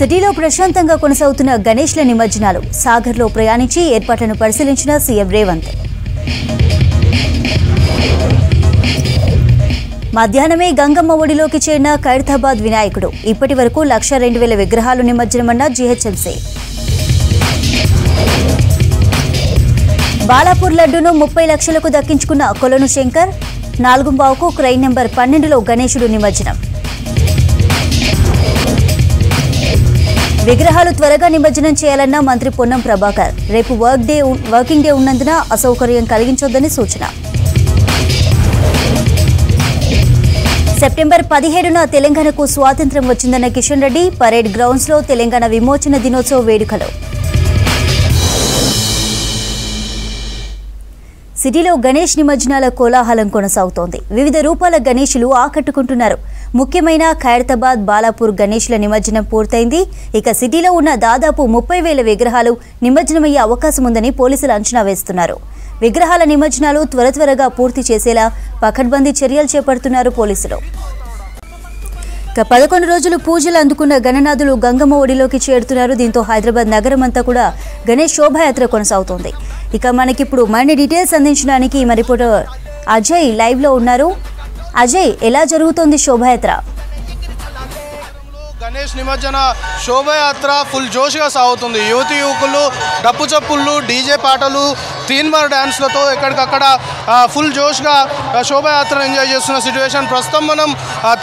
సిటీలో ప్రశాంతంగా కొనసాగుతున్న గణేష్ల నిమజ్జనాలు. సాగర్లో ప్రయాణించి ఏర్పాట్లను పరిశీలించిన సీఎం రేవంత్. మధ్యాహ్నమే గంగమ్మ ఒడిలోకి చేరిన ఖైరతాబాద్ వినాయకుడు. ఇప్పటి వరకు 1,02,000 విగ్రహాలు నిమజ్జనమన్న జీహెచ్ఎంసీ. బాలాపూర్ లడ్డూను 30 లక్షలకు దక్కించుకున్న కొలను శంకర్. నాలుగుంబావుకు క్రైన్ నెంబర్ 12లో గణేశుడు నిమజ్జనం. విగ్రహాలు త్వరగా నిమజ్జనం చేయాలన్న మంత్రి పొన్నం ప్రభాకర్. రేపు వర్కింగ్ డే ఉన్నందున అసౌకర్యం కలిగించొద్దని సూచన. సెప్టెంబర్ 17న తెలంగాణకు స్వాతంత్ర్యం వచ్చిందన్న కిషన్ రెడ్డి. పరేడ్ గ్రౌండ్స్లో తెలంగాణ విమోచన దినోత్సవ వేడుకలు. సిటీలో గణేష్ నిమజ్జనాల కోలాహలం కొనసాగుతోంది. వివిధ రూపాల గణేషులు ఆకట్టుకుంటున్నారు. ముఖ్యమైన ఖైరతాబాద్ బాలాపూర్ గణేష్ల నిమజ్జనం పూర్తయింది. ఇక సిటీలో ఉన్న దాదాపు 30,000 విగ్రహాలు నిమజ్జనమయ్యే అవకాశం ఉందని పోలీసులు అంచనా వేస్తున్నారు. విగ్రహాల నిమజ్జనాలు త్వరగా పూర్తి చేసేలా పకడ్బందీ చర్యలు చేపడుతున్నారు పోలీసులు. ఇక 11 రోజులు పూజలు అందుకున్న గణనాథులు గంగమ్మ ఒడిలోకి చేరుతున్నారు. దీంతో హైదరాబాద్ నగరం అంతా కూడా గణేష్ శోభాయాత్ర కొనసాగుతోంది. ఇక మనకిప్పుడు మరిన్ని డీటెయిల్స్ అందించడానికి మా రిపోర్టర్ అజయ్ లైవ్లో ఉన్నారు. అజయ్, ఎలా జరుగుతోంది శోభాయాత్ర? గణేష్ నిమజ్జన శోభాయాత్ర ఫుల్ జోష్గా సాగుతుంది. యువతి యువకులు డప్పు చప్పుళ్ళు, డీజే పాటలు, తీన్మార్ డ్యాన్స్లతో ఎక్కడికక్కడ ఫుల్ జోష్గా శోభాయాత్రను ఎంజాయ్ చేస్తున్న సిచ్యువేషన్. ప్రస్తుతం మనం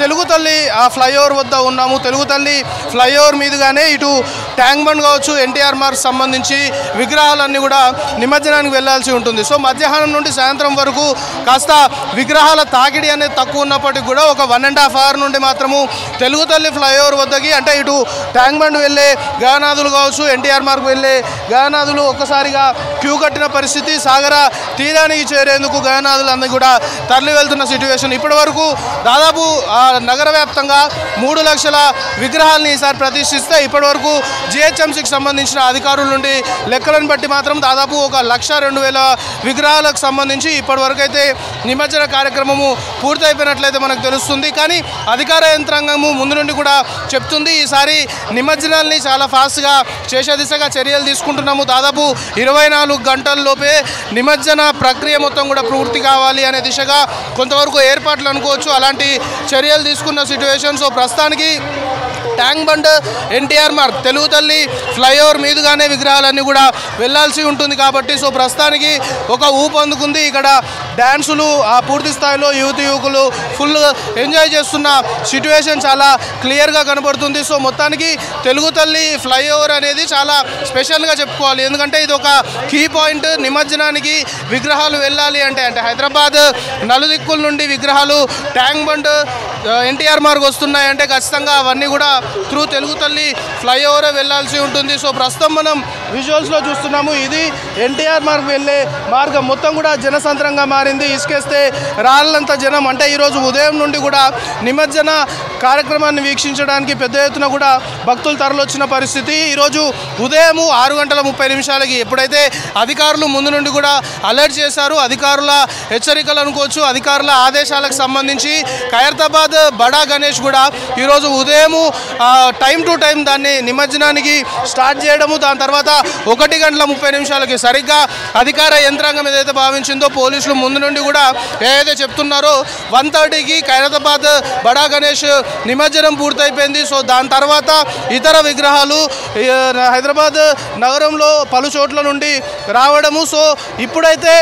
తెలుగు తల్లి ఫ్లైఓవర్ వద్ద ఉన్నాము. తెలుగు తల్లి ఫ్లైఓవర్ మీదుగానే ఇటు ట్యాంక్ బండ్ కావచ్చు, ఎన్టీఆర్ మార్క్ సంబంధించి విగ్రహాలన్నీ కూడా నిమజ్జనానికి వెళ్లాల్సి ఉంటుంది. సో మధ్యాహ్నం నుండి సాయంత్రం వరకు కాస్త విగ్రహాల తాకిడి అనేది తక్కువ ఉన్నప్పటికీ కూడా ఒక 1.5 hour నుండి మాత్రము తెలుగు తల్లి ఫ్లైఓవర్ వద్దకి, అంటే ఇటు ట్యాంక్ బండ్ వెళ్ళే గణనాథులు కావచ్చు, ఎన్టీఆర్ మార్క్ వెళ్ళే గణనాథులు ఒక్కసారిగా క్యూ కట్టిన పరిస్థితి. సాగర తీరానికి చేరేందుకు గణనాథులందరూ కూడా తరలి వెళ్తున్న సిచ్యువేషన్. ఇప్పటి వరకు దాదాపు నగర వ్యాప్తంగా 3 లక్షల విగ్రహాలని ఈసారి ప్రతిష్ఠిస్తే ఇప్పటి వరకు జిహెచ్ఎంసీకి సంబంధించిన అధికారుల నుండి లెక్కలను బట్టి మాత్రం దాదాపు 1,02,000 విగ్రహాలకు సంబంధించి ఇప్పటి వరకు అయితే నిమజ్జన కార్యక్రమము పూర్తయిపోయినట్లయితే మనకు తెలుస్తుంది. కానీ అధికార యంత్రాంగము ముందు నుండి కూడా చెప్తుంది ఈసారి నిమజ్జనాల్ని చాలా ఫాస్ట్గా చేసే దిశగా చర్యలు తీసుకుంటున్నాము. దాదాపు 24 గంటల్లోపే నిమజ్జన ప్రక్రియ మొత్తం కూడా పూర్తి కావాలి అనే దిశగా కొంతవరకు ఏర్పాట్లు అనుకోవచ్చు. అలాంటి చర్యలు తీసుకున్న సిచ్యువేషన్. సో ప్రస్తుతానికి ట్యాంక్ బండ్, ఎన్టీఆర్ మార్క్, తెలుగు తల్లి ఫ్లైఓవర్ మీదుగానే విగ్రహాలన్నీ కూడా వెళ్లాల్సి ఉంటుంది కాబట్టి సో ప్రస్తుతానికి ఒక ఊపు అందుకుంది. ఇక్కడ డ్యాన్సులు పూర్తి స్థాయిలో యువతి యువకులు ఫుల్ ఎంజాయ్ చేస్తున్న సిచ్యువేషన్ చాలా క్లియర్గా కనబడుతుంది. సో మొత్తానికి తెలుగు తల్లి ఫ్లైఓవర్ అనేది చాలా స్పెషల్గా చెప్పుకోవాలి. ఎందుకంటే ఇది ఒక కీ పాయింట్. నిమజ్జనానికి విగ్రహాలు వెళ్ళాలి అంటే హైదరాబాద్ నలుదిక్కుల నుండి విగ్రహాలు ట్యాంక్ బండ్, ఎన్టీఆర్ మార్క్ వస్తున్నాయంటే ఖచ్చితంగా అవన్నీ కూడా త్రూ తెలుగు తల్లి ఫ్లైఓవరే వెళ్లాల్సి ఉంటుంది. సో ప్రస్తుతం మనం విజువల్స్లో చూస్తున్నాము. ఇది ఎన్టీఆర్ మార్క్ వెళ్ళే మార్గం మొత్తం కూడా జనసంద్రంగా మారింది. ఇసుకేస్తే రాళ్ళంత జనం. అంటే ఈరోజు ఉదయం నుండి కూడా నిమజ్జన కార్యక్రమాన్ని వీక్షించడానికి పెద్ద ఎత్తున కూడా భక్తులు తరలొచ్చిన పరిస్థితి. ఈరోజు ఉదయం 6:30 ఎప్పుడైతే అధికారులు ముందు నుండి కూడా అలర్ట్ చేశారు, అధికారుల హెచ్చరికలు అనుకోవచ్చు, అధికారుల ఆదేశాలకు సంబంధించి ఖైరతాబాద్ బడా గణేష్ కూడా ఈరోజు ఉదయం టైం టు టైం దాన్ని నిమజ్జనానికి స్టార్ట్ చేయడము, దాని తర్వాత 1:30 సరిగ్గా అధికార యంత్రాంగం ఏదైతే భావించిందో పోలీసులు ముందు నుండి కూడా ఏదైతే చెప్తున్నారో 1:30కి ఖైరతాబాద్ బడా గణేష్ నిమజ్జనం పూర్తయిపోయింది. సో దాని తర్వాత ఇతర విగ్రహాలు హైదరాబాద్ నగరంలో పలు చోట్ల నుండి రావడము. సో ఇప్పుడైతే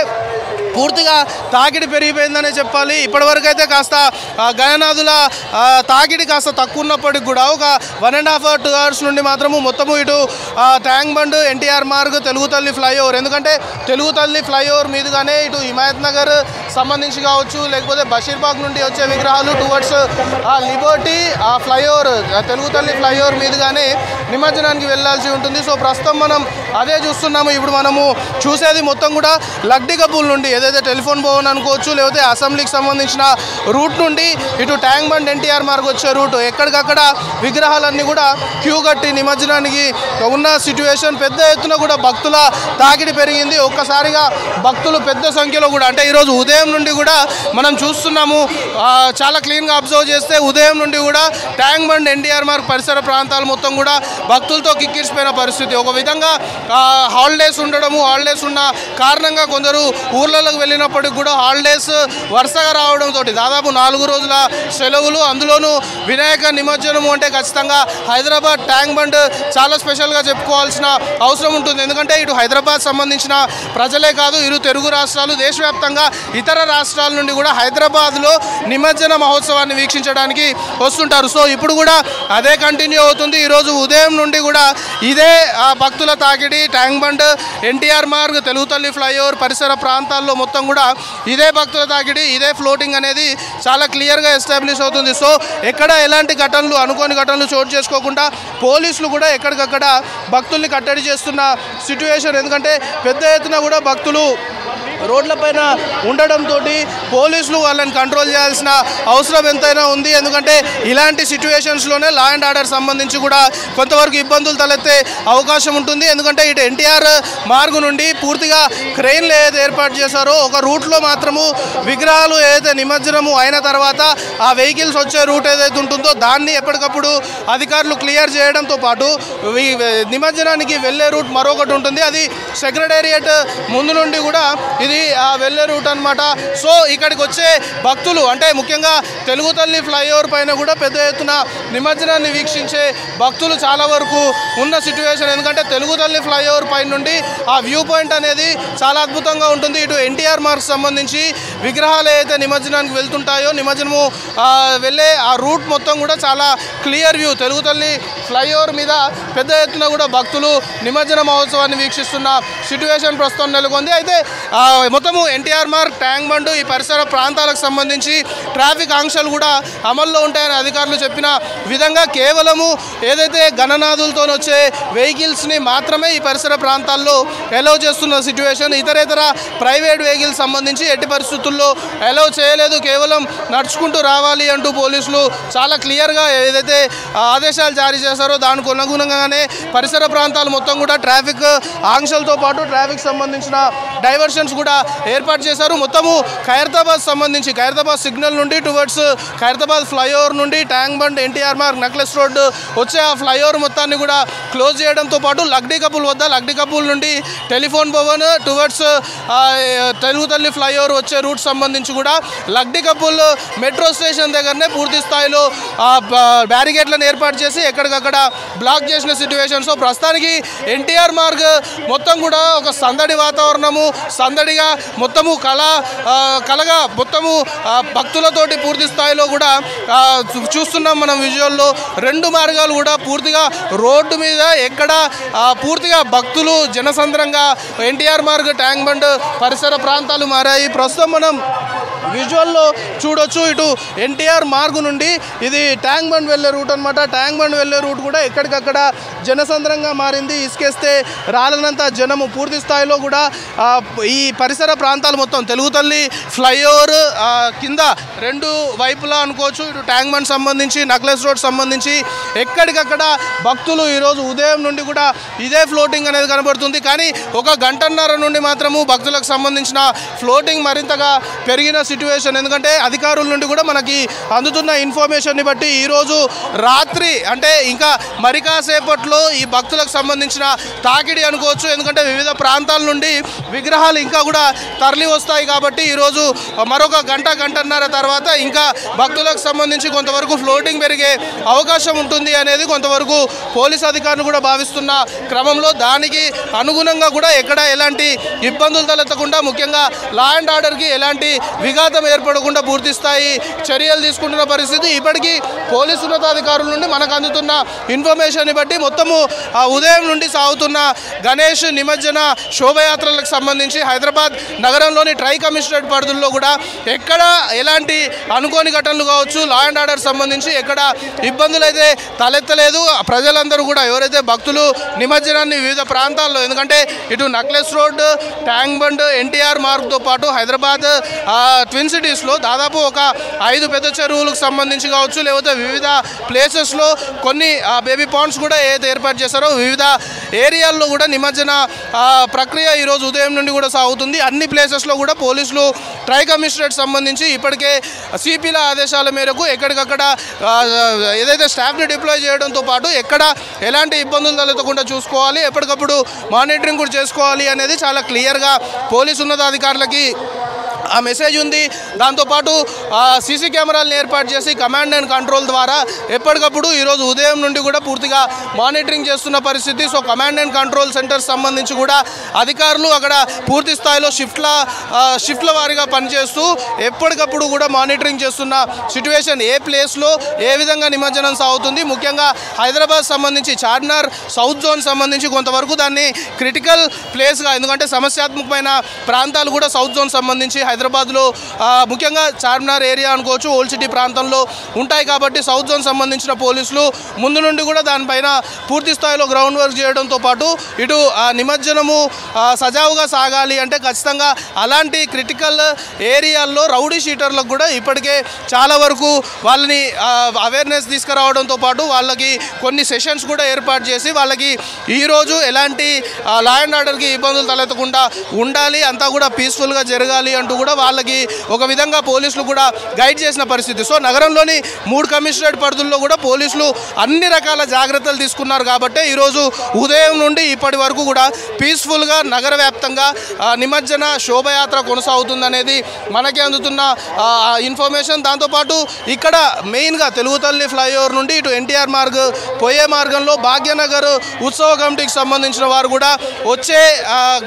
పూర్తిగా తాకిడి పెరిగిపోయిందనే చెప్పాలి. ఇప్పటివరకు అయితే కాస్త గణనాథుల తాకిడి కాస్త తక్కువ ఉన్నప్పటికి కూడా ఒక 1.5 hours నుండి మాత్రము మొత్తము ఇటు ట్యాంక్ బండ్, ఎన్టీఆర్ మార్గ్, తెలుగు తల్లి ఫ్లైఓవర్, ఎందుకంటే తెలుగు తల్లి ఫ్లైఓవర్ మీదుగానే ఇటు హిమాయత్ నగర్ సంబంధించి కావచ్చు, లేకపోతే బషీర్బాగ్ నుండి వచ్చే విగ్రహాలు టువర్డ్స్ లిబర్టీ ఫ్లైఓవర్, తెలుగు తల్లి ఫ్లైఓవర్ మీదుగానే నిమజ్జనానికి వెళ్లాల్సి ఉంటుంది. సో ప్రస్తుతం మనం అదే చూస్తున్నాము. ఇప్పుడు మనము చూసేది మొత్తం కూడా లగ్డికపూల్ నుండి ఏదైతే టెలిఫోన్ భవన్ అనుకోవచ్చు, లేకపోతే అసెంబ్లీకి సంబంధించిన రూట్ నుండి ఇటు ట్యాంక్ బండ్, ఎన్టీఆర్ మార్గ్ వచ్చే రూట్ ఎక్కడికక్కడ విగ్రహాలన్నీ కూడా క్యూ కట్టి నిమజ్జనానికి ఉన్న సిచ్యువేషన్. పెద్ద ఎత్తున కూడా భక్తుల తాకిడి పెరిగింది. ఒక్కసారిగా భక్తులు పెద్ద సంఖ్యలో కూడా, అంటే ఈరోజు ఉదయం ఉదయం నుండి కూడా మనం చూస్తున్నాము. చాలా క్లీన్గా అబ్జర్వ్ చేస్తే ఉదయం నుండి కూడా ట్యాంక్ బండ్ ఎన్టీఆర్ మార్గ్ పరిసర ప్రాంతాలు మొత్తం కూడా భక్తులతో కిక్కిరిసిపోయిన పరిస్థితి. ఒక విధంగా హాలిడేస్ ఉండడము, హాలిడేస్ ఉన్న కారణంగా కొందరు ఊర్లలోకి వెళ్ళినప్పటికి కూడా హాలిడేస్ వరుసగా రావడంతో దాదాపు 4 రోజుల సెలవులు, అందులోనూ వినాయక నిమజ్జనము అంటే ఖచ్చితంగా హైదరాబాద్ ట్యాంక్ బండ్ చాలా స్పెషల్గా చెప్పుకోవాల్సిన అవసరం ఉంటుంది. ఎందుకంటే ఇటు హైదరాబాద్ సంబంధించిన ప్రజలే కాదు, ఇరు తెలుగు రాష్ట్రాలు, దేశవ్యాప్తంగా ఇతర రాష్ట్రాల నుండి కూడా హైదరాబాద్లో నిమజ్జన మహోత్సవాన్ని వీక్షించడానికి వస్తుంటారు. సో ఇప్పుడు కూడా అదే కంటిన్యూ అవుతుంది. ఈరోజు ఉదయం నుండి కూడా ఇదే భక్తుల తాకిడి ట్యాంక్ బండ్ ఎన్టీఆర్ మార్గ్ తెలుగు తల్లి ఫ్లైఓవర్ పరిసర ప్రాంతాల్లో మొత్తం కూడా ఇదే భక్తుల తాకిడి, ఇదే ఫ్లోటింగ్ అనేది చాలా క్లియర్గా ఎస్టాబ్లిష్ అవుతుంది. సో ఎక్కడ ఎలాంటి ఘటనలు, అనుకోని ఘటనలు చోటు చేసుకోకుండా పోలీసులు కూడా ఎక్కడికక్కడ భక్తుల్ని కట్టడి చేస్తున్న సిట్యుయేషన్. ఎందుకంటే పెద్ద ఎత్తున కూడా భక్తులు రోడ్లపైన ఉండడంతో పోలీసులు వాళ్ళని కంట్రోల్ చేయాల్సిన అవసరం ఎంతైనా ఉంది. ఎందుకంటే ఇలాంటి సిట్యుయేషన్స్లోనే లా అండ్ ఆర్డర్ సంబంధించి కూడా కొంతవరకు ఇబ్బందులు తలెత్తే అవకాశం ఉంటుంది. ఎందుకంటే ఇటు ఎన్టీఆర్ మార్గ్ నుండి పూర్తిగా క్రెయిన్లు ఏదైతే ఏర్పాటు చేశారో ఒక రూట్లో మాత్రము విగ్రహాలు ఏదైతే నిమజ్జనము అయిన తర్వాత ఆ వెహికల్స్ వచ్చే రూట్ ఏదైతే ఉంటుందో దాన్ని ఎప్పటికప్పుడు అధికారులు క్లియర్ చేయడంతో పాటు నిమజ్జనానికి వెళ్ళే రూట్ మరొకటి ఉంటుంది. అది సెక్రటేరియట్ ముందు నుండి కూడా ఇది వెళ్ళే రూట్ అనమాట. సో ఇక్కడికి వచ్చే భక్తులు అంటే ముఖ్యంగా తెలుగు తల్లి ఫ్లైఓవర్ పైన కూడా పెద్ద ఎత్తున నిమజ్జనాన్ని వీక్షించే భక్తులు చాలా వరకు ఉన్న సిట్యుయేషన్. ఎందుకంటే తెలుగు తల్లి ఫ్లైఓవర్ పైన నుండి ఆ వ్యూ పాయింట్ అనేది చాలా అద్భుతంగా ఉంటుంది. ఇటు ఎన్టీఆర్ మార్గ్ సంబంధించి విగ్రహాలు ఏదైతే నిమజ్జనానికి వెళ్తుంటాయో నిమజ్జనము వెళ్ళే ఆ రూట్ మొత్తం కూడా చాలా క్లియర్ వ్యూ. తెలుగు తల్లి ఫ్లైఓవర్ మీద పెద్ద ఎత్తున కూడా భక్తులు నిమజ్జన మహోత్సవాన్ని వీక్షిస్తున్న సిట్యుయేషన్ ప్రస్తుతం నెలకొంది. అయితే మొత్తము ఎన్టీఆర్ మార్గ్ ట్యాంక్ బండ్ ఈ పరిసర ప్రాంతాలకు సంబంధించి ట్రాఫిక్ ఆంక్షలు కూడా అమల్లో ఉంటాయని అధికారులు చెప్పిన విధంగా కేవలము ఏదైతే గణనాథులతో వచ్చే వెహికల్స్ని మాత్రమే ఈ పరిసర ప్రాంతాల్లో అలౌ చేస్తున్న సిట్యుయేషన్. ఇతరేతర ప్రైవేట్ వెహికల్స్ సంబంధించి ఎట్టి పరిస్థితుల్లో అలౌ చేయలేదు. కేవలం నడుచుకుంటూ రావాలి అంటూ పోలీసులు చాలా క్లియర్గా ఏదైతే ఆదేశాలు జారీ చేశారో దానికి అనుగుణంగానే పరిసర ప్రాంతాలు మొత్తం కూడా ట్రాఫిక్ ఆంక్షలతో పాటు ట్రాఫిక్ సంబంధించిన డైవర్షన్స్ కూడా ఏర్పాటు చేశారు. మొత్తము ఖైరతాబాద్ సంబంధించి ఖైరతాబాద్ సిగ్నల్ నుండి టువర్డ్స్ ఖైరతాబాద్ ఫ్లైఓవర్ నుండి tank Bund NTR Marg necklace road వచ్చే ఆ ఫ్లైఓవర్ మొత్తాన్ని కూడా క్లోజ్ చేయడంతో పాటు లగ్డీ కపుల్ వద్ద లగ్డీ కపుల్ నుండి టెలిఫోన్ భవన్ టువర్డ్స్ తెలుగు తల్లి ఫ్లైఓవర్ వచ్చే రూట్ సంబంధించి కూడా లగ్డీ కపుల్ మెట్రో స్టేషన్ దగ్గరనే పూర్తి స్థాయిలో బ్యారికేడ్లను ఏర్పాటు చేసి ఎక్కడికక్కడ బ్లాక్ చేసిన సిట్యుయేషన్. సో ప్రస్తుతానికి ఎన్టీఆర్ మార్గ్ మొత్తం కూడా ఒక సందడి వాతావరణము, సందడిగా మొత్తము కలగా మొత్తము భక్తులతోటి పూర్తి స్థాయిలో కూడా చూస్తున్నాం మనం విజువల్లో. 2 మార్గాలు కూడా పూర్తిగా రోడ్డు మీద ఎక్కడ పూర్తిగా భక్తులు జనసంద్రంగా ఎన్టీఆర్ మార్గ్ ట్యాంక్ బండ్ పరిసర ప్రాంతాలు మారాయి. ప్రస్తుతం మనం విజువల్లో చూడొచ్చు. ఇటు ఎన్టీఆర్ మార్గ్ నుండి ఇది ట్యాంక్ బండ్ వెళ్ళే రూట్ అనమాట. ట్యాంక్ బండ్ వెళ్ళే రూట్ కూడా ఎక్కడికక్కడ జనసంద్రంగా మారింది. ఇసుకేస్తే రాలనంత జనము పూర్తి స్థాయిలో కూడా ఈ పరిసర ప్రాంతాలు మొత్తం తెలుగు తల్లి ఫ్లైఓవర్ కింద 2 వైపులా అనుకోవచ్చు. ఇటు ట్యాంక్ బండ్ సంబంధించి నక్లెస్ రోడ్ సంబంధించి ఎక్కడికక్కడ భక్తులు ఈరోజు ఉదయం నుండి కూడా ఇదే ఫ్లోటింగ్ అనేది కనబడుతుంది. కానీ 1 గంటన్నర నుండి మాత్రము భక్తులకు సంబంధించిన ఫ్లోటింగ్ మరింతగా పెరిగిన సిట్యుయేషన్. ఎందుకంటే అధికారుల నుండి కూడా మనకి అందుతున్న ఇన్ఫర్మేషన్ని బట్టి ఈరోజు రాత్రి అంటే ఇంకా మరి కాసేపట్లో ఈ భక్తులకు సంబంధించిన తాకిడి అనుకోవచ్చు. ఎందుకంటే వివిధ ప్రాంతాల నుండి విగ్రహాలు ఇంకా కూడా తరలి వస్తాయి కాబట్టి ఈరోజు మరొక గంటన్నర తర్వాత ఇంకా భక్తులకు సంబంధించి కొంతవరకు ఫ్లోటింగ్ పెరిగే అవకాశం ఉంటుంది అనేది కొంతవరకు పోలీస్ అధికారులు కూడా భావిస్తున్న క్రమంలో దానికి అనుగుణంగా కూడా ఎక్కడ ఎలాంటి ఇబ్బందులు తలెత్తకుండా ముఖ్యంగా లా అండ్ ఆర్డర్కి ఎలాంటి విఘాతం ఏర్పడకుండా పూర్తి స్థాయి చర్యలు తీసుకుంటున్న పరిస్థితి. ఇప్పటికీ పోలీసు ఉన్నతాధికారుల నుండి మనకు అందుతున్న ఇన్ఫర్మేషన్ని బట్టి మొత్తము ఉదయం నుండి సాగుతున్న గణేష్ నిమజ్జన శోభయాత్రలకు సంబంధించి హైదరాబాద్ నగరంలోని ట్రై కమిషనరేట్ పరిధుల్లో కూడా ఎక్కడ ఎలాంటి అనుకోని ఘటనలు కావచ్చు లా అండ్ ఆర్డర్ సంబంధించి ఎక్కడ ఇబ్బందులు అయితే తలెత్తలేదు. ప్రజలందరూ కూడా ఎవరైతే భక్తులు నిమజ్జనాన్ని వివిధ ప్రాంతాల్లో ఎందుకంటే ఇటు నక్లెస్ రోడ్ ట్యాంక్ బండ్ ఎన్టీఆర్ మార్గ్తో పాటు హైదరాబాద్ ట్విన్ సిటీస్లో దాదాపు ఒక 5 పెద్ద చెరువులకు సంబంధించి కావచ్చు, లేకపోతే వివిధ ప్లేసెస్లో కొన్ని బేబీ పాండ్స్ కూడా ఏదైతే ఏర్పాటు చేశారో వివిధ ఏరియాల్లో కూడా నిమజ్జన ప్రక్రియ ఈరోజు ఉదయం నుండి కూడా సాగుతుంది. అన్ని ప్లేసెస్లో కూడా పోలీసులు ట్రై కమిషనరేట్ సంబంధించి ఇప్పటికే సిపిల ఆదేశాల మేరకు ఎక్కడికక్కడ ఏదైతే స్టాఫ్ని డిప్లాయ్ చేయడంతో పాటు ఎక్కడ ఎలాంటి ఇబ్బందులు తలెత్తకుండా చూసుకోవాలి, ఎప్పటికప్పుడు మానిటరింగ్ కూడా చేసుకోవాలి అనేది చాలా క్లియర్గా పోలీసు ఉన్నతాధికారులకి ఆ మెసేజ్ ఉంది. దాంతోపాటు సీసీ కెమెరాలను ఏర్పాటు చేసి కమాండ్ అండ్ కంట్రోల్ ద్వారా ఎప్పటికప్పుడు ఈరోజు ఉదయం నుండి కూడా పూర్తిగా మానిటరింగ్ చేస్తున్న పరిస్థితి. So command and control centres సంబంధించి కూడా అధికారులు అక్కడ పూర్తి స్థాయిలో షిఫ్ట్ల వారీగా పనిచేస్తూ ఎప్పటికప్పుడు కూడా మానిటరింగ్ చేస్తున్న సిట్యువేషన్. ఏ ప్లేస్లో ఏ విధంగా నిమజ్జనం సాగుతుంది, ముఖ్యంగా హైదరాబాద్ సంబంధించి చార్మినార్ సౌత్ జోన్ సంబంధించి కొంతవరకు దాన్ని క్రిటికల్ ప్లేస్గా, ఎందుకంటే సమస్యాత్మకమైన ప్రాంతాలు కూడా సౌత్ జోన్ సంబంధించి హైదరాబాద్లో ముఖ్యంగా చార్మినార్ ఏరియా అనుకోవచ్చు, ఓల్డ్ సిటీ ప్రాంతంలో ఉంటాయి. కాబట్టి సౌత్ జోన్ సంబంధించిన పోలీసులు ముందు నుండి కూడా దానిపైన పూర్తి స్థాయిలో గ్రౌండ్ వర్క్ చేయడంతో పాటు ఇటు నిమజ్జనము సజావుగా సాగాలి అంటే ఖచ్చితంగా అలాంటి క్రిటికల్ ఏరియాల్లో రౌడీ షీటర్లకు కూడా ఇప్పటికే చాలా వరకు వాళ్ళని అవేర్నెస్ తీసుకురావడంతో పాటు వాళ్ళకి కొన్ని సెషన్స్ కూడా ఏర్పాటు చేసి వాళ్ళకి ఈరోజు ఎలాంటి లా అండ్ ఆర్డర్కి ఇబ్బందులు తలెత్తకుండా ఉండాలి, అంతా కూడా పీస్ఫుల్గా జరగాలి అంటూ కూడా వాళ్ళకి ఒక విధంగా పోలీసులు కూడా గైడ్ చేసిన పరిస్థితి. సో నగరంలోని 3 కమిషనరేట్ పరిధుల్లో కూడా పోలీసులు అన్ని రకాల జాగ్రత్తలు తీసుకున్నారు. కాబట్టి ఈరోజు ఉదయం నుండి ఇప్పటి వరకు కూడా పీస్ఫుల్గా నగర వ్యాప్తంగా నిమజ్జన శోభయాత్ర కొనసాగుతుందనేది మనకి అందుతున్న ఇన్ఫర్మేషన్. దాంతోపాటు ఇక్కడ మెయిన్గా తెలుగుతల్లి ఫ్లైఓవర్ నుండి ఇటు ఎన్టీఆర్ మార్గ్ పోయే మార్గంలో భాగ్యనగర్ ఉత్సవ కమిటీకి సంబంధించిన వారు కూడా వచ్చే